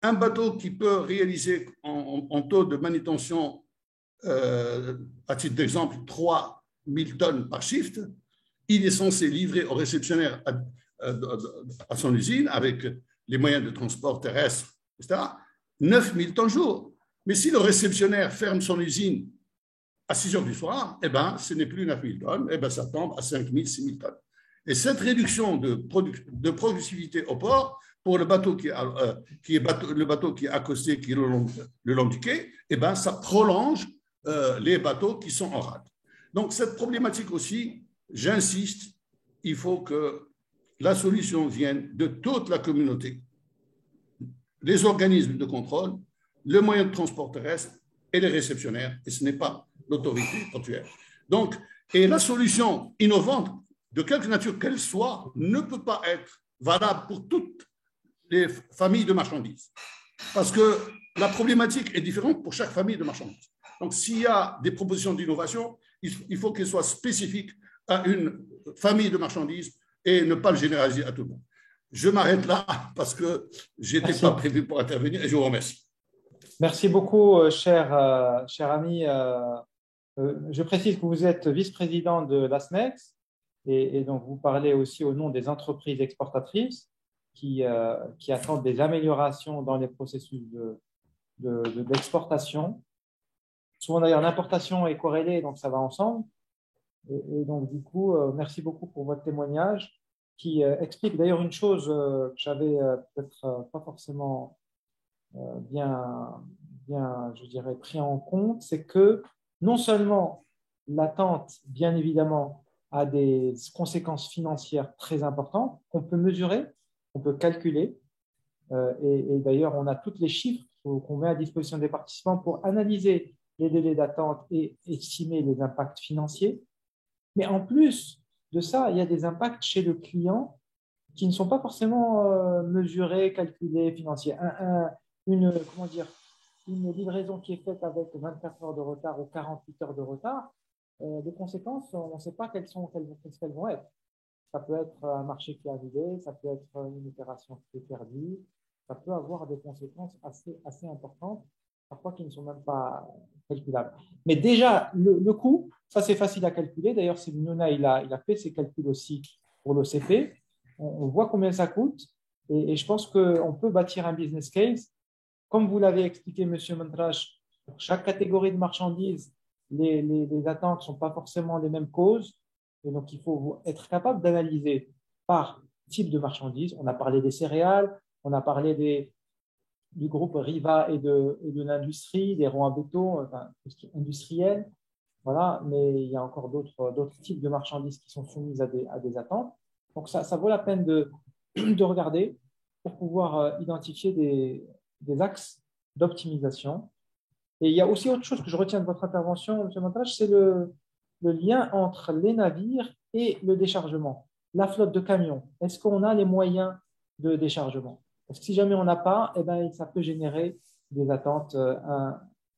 Un bateau qui peut réaliser en taux de manutention, à titre d'exemple, 3000 tonnes par shift, il est censé livrer au réceptionnaire à son usine, avec les moyens de transport terrestre, etc., 9000 tonnes jour. Mais si le réceptionnaire ferme son usine à 6 heures du soir, eh ben, ce n'est plus 9000 tonnes, eh ben, ça tombe à 5000, 6000 tonnes. Et cette réduction de productivité au port, pour le bateau qui est accosté, qui est le long du quai, eh ben, ça prolonge les bateaux qui sont en rade. Donc, cette problématique aussi, j'insiste, il faut que la solution vienne de toute la communauté, les organismes de contrôle, le moyen de transport terrestre et les réceptionnaires, et ce n'est pas l'autorité portuaire. Donc, et la solution innovante, de quelque nature qu'elle soit, ne peut pas être valable pour toutes les familles de marchandises. Parce que la problématique est différente pour chaque famille de marchandises. Donc, s'il y a des propositions d'innovation, il faut qu'elles soient spécifiques à une famille de marchandises et ne pas le généraliser à tout le monde. Je m'arrête là parce que je n'étais pas prévu pour intervenir et je vous remercie. Merci beaucoup, cher ami. Je précise que vous êtes vice-président de l'ASMEX et donc vous parlez aussi au nom des entreprises exportatrices qui attendent des améliorations dans les processus d'exportation. Souvent d'ailleurs, l'importation est corrélée, donc ça va ensemble. Et donc du coup, merci beaucoup pour votre témoignage qui explique d'ailleurs une chose que j'avais peut-être pas forcément bien, je dirais, pris en compte, c'est que non seulement l'attente, bien évidemment, a des conséquences financières très importantes qu'on peut mesurer, qu'on peut calculer, et d'ailleurs, on a tous les chiffres qu'on met à disposition des participants pour analyser les délais d'attente et estimer les impacts financiers. Mais en plus de ça, il y a des impacts chez le client qui ne sont pas forcément mesurés, calculés, financiers. Une livraison qui est faite avec 24 heures de retard ou 48 heures de retard, les conséquences, on ne sait pas quelles vont être. Ça peut être un marché qui est annulé, ça peut être une opération qui est perdue, ça peut avoir des conséquences assez importantes, parfois qui ne sont même pas calculables. Mais déjà, le coût, ça c'est facile à calculer. D'ailleurs, Nouna, il a fait ses calculs aussi pour l'OCP. On voit combien ça coûte et je pense qu'on peut bâtir un business case. Comme vous l'avez expliqué, M. Montrage, pour chaque catégorie de marchandises, les attentes ne sont pas forcément les mêmes causes. Et donc, il faut être capable d'analyser par type de marchandises. On a parlé des céréales, on a parlé du groupe Riva et de l'industrie, des ronds à béton, enfin, tout ce qui est industriel. Voilà, mais il y a encore d'autres types de marchandises qui sont soumises à des attentes. Donc, ça vaut la peine de regarder pour pouvoir identifier des axes d'optimisation. Et il y a aussi autre chose que je retiens de votre intervention, M. Montage, c'est le lien entre les navires et le déchargement. La flotte de camions, est-ce qu'on a les moyens de déchargement? Parce que si jamais on n'a pas, eh ben, ça peut générer des attentes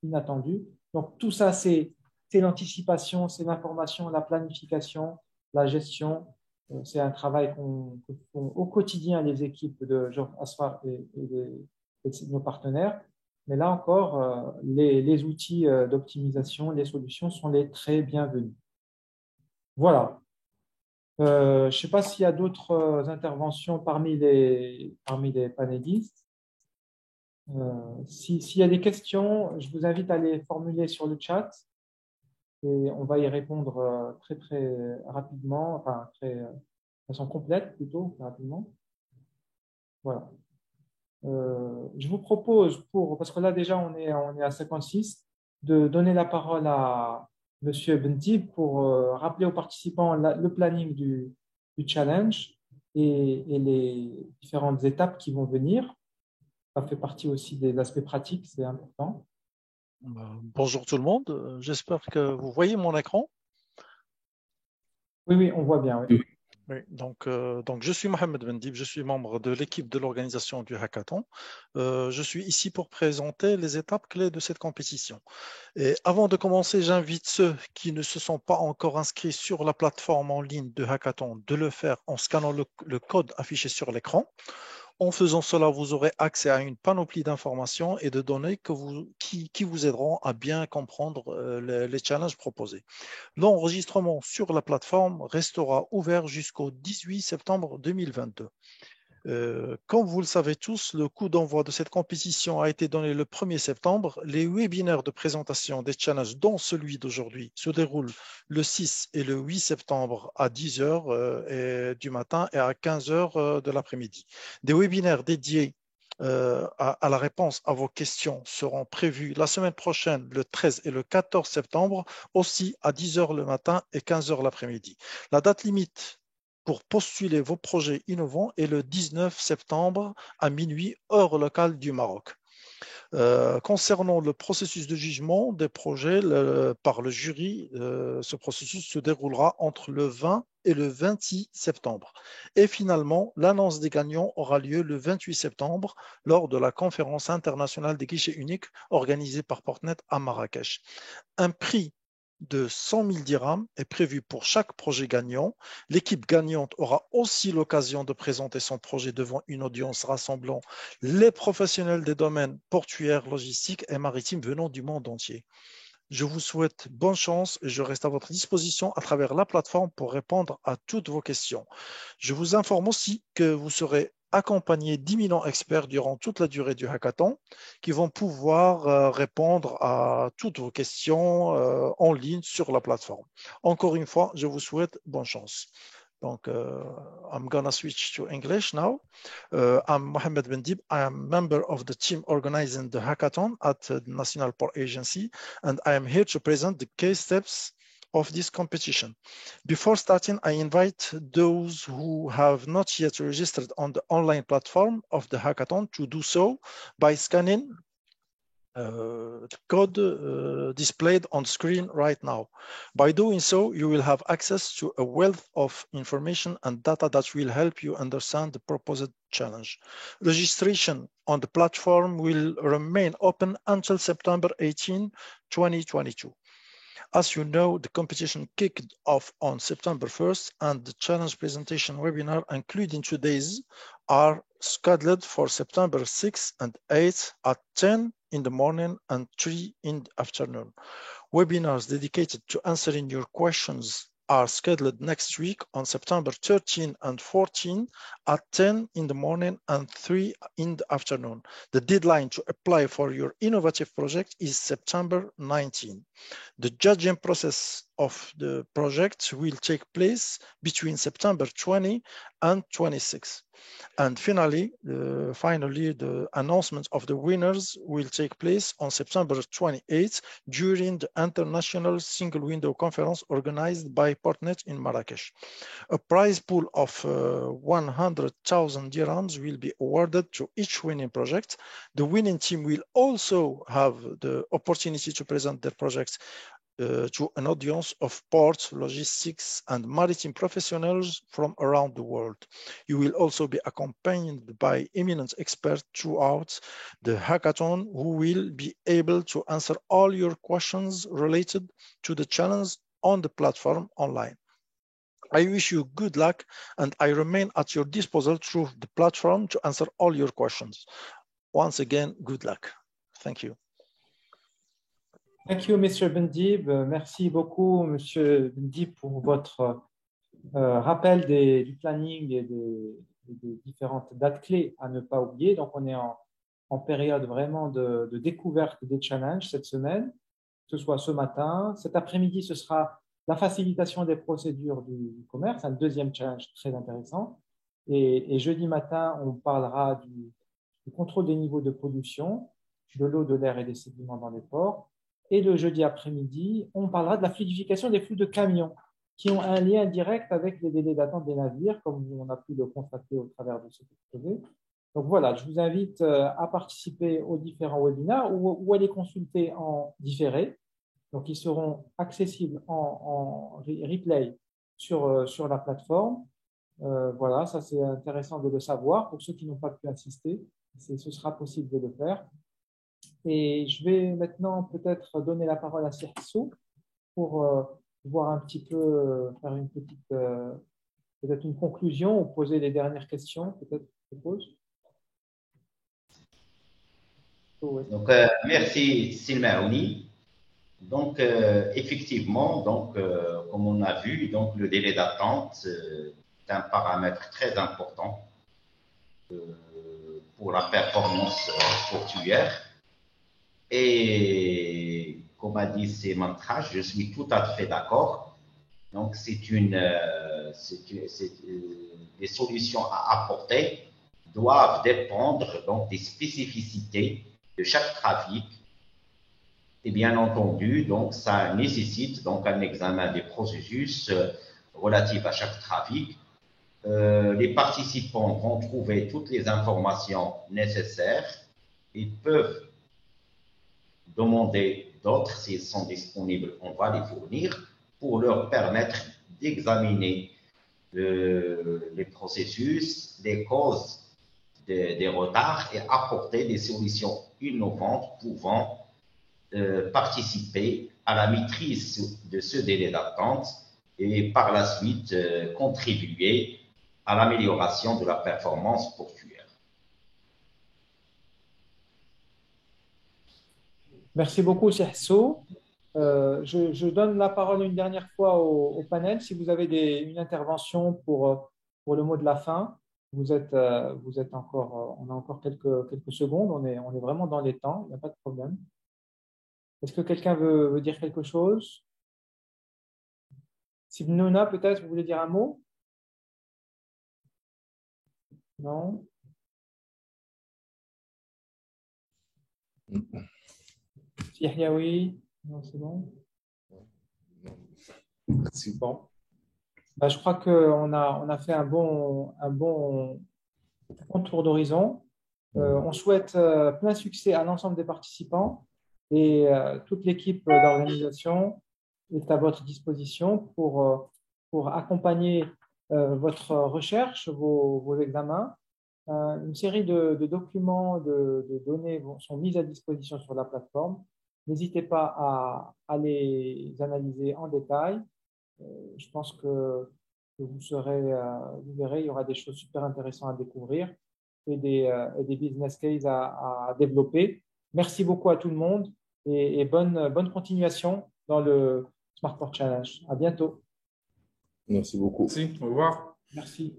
inattendues. Donc, tout ça, c'est l'anticipation, c'est l'information, la planification, la gestion. C'est un travail que font au quotidien les équipes de Georges Asfar et nos partenaires. Mais là encore, les outils d'optimisation, les solutions sont les très bienvenus. Voilà. Je ne sais pas s'il y a d'autres interventions parmi les panélistes. S'il y a des questions, je vous invite à les formuler sur le chat et on va y répondre très, très rapidement, enfin, de façon complète plutôt, rapidement. Voilà. Je vous propose, parce que là déjà on est à 56, de donner la parole à M. Benti pour rappeler aux participants le planning du challenge et les différentes étapes qui vont venir. Ça fait partie aussi des aspects pratiques, c'est important. Bonjour tout le monde, j'espère que vous voyez mon écran. Oui, oui, on voit bien. Oui. Oui, donc je suis Mohamed Bendib, je suis membre de l'équipe de l'organisation du hackathon. Je suis ici pour présenter les étapes clés de cette compétition. Et avant de commencer, j'invite ceux qui ne se sont pas encore inscrits sur la plateforme en ligne de hackathon de le faire en scannant le code affiché sur l'écran. En faisant cela, vous aurez accès à une panoplie d'informations et de données qui vous aideront à bien comprendre les challenges proposés. L'enregistrement sur la plateforme restera ouvert jusqu'au 18 septembre 2022. Comme vous le savez tous, le coup d'envoi de cette compétition a été donné le 1er septembre. Les webinaires de présentation des challenges, dont celui d'aujourd'hui, se déroulent le 6 et le 8 septembre à 10 h du matin et à 15 h de l'après-midi. Des webinaires dédiés à la réponse à vos questions seront prévus la semaine prochaine, le 13 et le 14 septembre, aussi à 10 h le matin et 15 h l'après-midi. La date limite pour postuler vos projets innovants est le 19 septembre à minuit, heure locale du Maroc. Concernant le processus de jugement des projets par le jury, ce processus se déroulera entre le 20 et le 26 septembre. Et finalement, l'annonce des gagnants aura lieu le 28 septembre lors de la conférence internationale des guichets uniques organisée par Portnet à Marrakech. Un prix de 100 000 dirhams est prévu pour chaque projet gagnant. L'équipe gagnante aura aussi l'occasion de présenter son projet devant une audience rassemblant les professionnels des domaines portuaires, logistiques et maritimes venant du monde entier. Je vous souhaite bonne chance et je reste à votre disposition à travers la plateforme pour répondre à toutes vos questions. Je vous informe aussi que vous serez accompagné d'imminents experts durant toute la durée du hackathon qui vont pouvoir répondre à toutes vos questions en ligne sur la plateforme. Encore une fois, je vous souhaite bonne chance. Donc, I'm gonna switch to English now. I'm Mohamed Bendib. I am member of the team organizing the hackathon at the National Port Agency, and I am here to present the case steps of this competition. Before starting, I invite those who have not yet registered on the online platform of the hackathon to do so by scanning the code displayed on screen right now. By doing so, you will have access to a wealth of information and data that will help you understand the proposed challenge. Registration on the platform will remain open until September 18, 2022. As you know, the competition kicked off on September 1st, and the challenge presentation webinar, including today's, are scheduled for September 6th and 8th at 10 in the morning and 3 in the afternoon. Webinars dedicated to answering your questions are scheduled next week on September 13 and 14 at 10 in the morning and 3 in the afternoon. The deadline to apply for your innovative project is September 19. The judging process of the project will take place between September 20 and 26. And finally, the announcement of the winners will take place on September 28th during the International Single Window Conference organized by Portnet in Marrakesh. A prize pool of 100,000 dirhams will be awarded to each winning project. The winning team will also have the opportunity to present their projects to an audience of port, logistics, and maritime professionals from around the world. You will also be accompanied by eminent experts throughout the hackathon who will be able to answer all your questions related to the challenge on the platform online. I wish you good luck, and I remain at your disposal through the platform to answer all your questions. Once again, good luck. Thank you. Thank you, Mr. Bendib. Merci beaucoup, Monsieur Bendib, pour votre rappel du planning et des différentes dates clés à ne pas oublier. Donc, on est en période vraiment de découverte des challenges cette semaine, que ce soit ce matin. Cet après-midi, ce sera la facilitation des procédures du commerce, un deuxième challenge très intéressant. Et jeudi matin, on parlera du contrôle des niveaux de pollution, de l'eau, de l'air et des sédiments dans les ports. Et le jeudi après-midi, on parlera de la fluidification des flux de camions. qui ont un lien direct avec les délais d'attente des navires, comme on a pu le constater au travers de cet exposé. Donc voilà, je vous invite à participer aux différents webinaires ou à les consulter en différé. Donc ils seront accessibles en replay sur la plateforme. Voilà, ça c'est intéressant de le savoir. Pour ceux qui n'ont pas pu assister, ce sera possible de le faire. Et je vais maintenant peut-être donner la parole à Sirso pour voir un petit peu, faire une petite, peut-être une conclusion ou poser les dernières questions, peut-être, je pose. Oui. Donc, merci Silmaouni. Donc, effectivement, donc, comme on a vu, donc, le délai d'attente est un paramètre très important pour la performance portuaire. Et comme a dit Sémantra, je suis tout à fait d'accord. Donc, les solutions à apporter doivent dépendre donc, des spécificités de chaque trafic. Et bien entendu, donc, ça nécessite donc, un examen des processus relatifs à chaque trafic. Les participants vont trouver toutes les informations nécessaires. Ils peuvent demander d'autres, s'ils sont disponibles, on va les fournir pour leur permettre d'examiner les processus, les causes des retards et apporter des solutions innovantes pouvant participer à la maîtrise de ce délai d'attente et par la suite contribuer à l'amélioration de la performance portuaire. Merci beaucoup, Sirso. Je donne la parole une dernière fois au panel. Si vous avez une intervention pour le mot de la fin, vous êtes encore, on a encore quelques secondes, on est vraiment dans les temps, il n'y a pas de problème. Est-ce que quelqu'un veut dire quelque chose? Sibnouna, peut-être, vous voulez dire un mot? Non? Yahyaoui? Non, c'est bon? Merci. Bon. Bah, je crois qu'on a fait un bon tour d'horizon. On souhaite plein succès à l'ensemble des participants et toute l'équipe d'organisation est à votre disposition pour accompagner votre recherche, vos examens. Une série de documents, de données sont mis à disposition sur la plateforme. N'hésitez pas à les analyser en détail. Je pense que vous verrez, il y aura des choses super intéressantes à découvrir et des business cases à développer. Merci beaucoup à tout le monde et bonne continuation dans le Smart Port Challenge. À bientôt. Merci beaucoup. Merci, au revoir. Merci.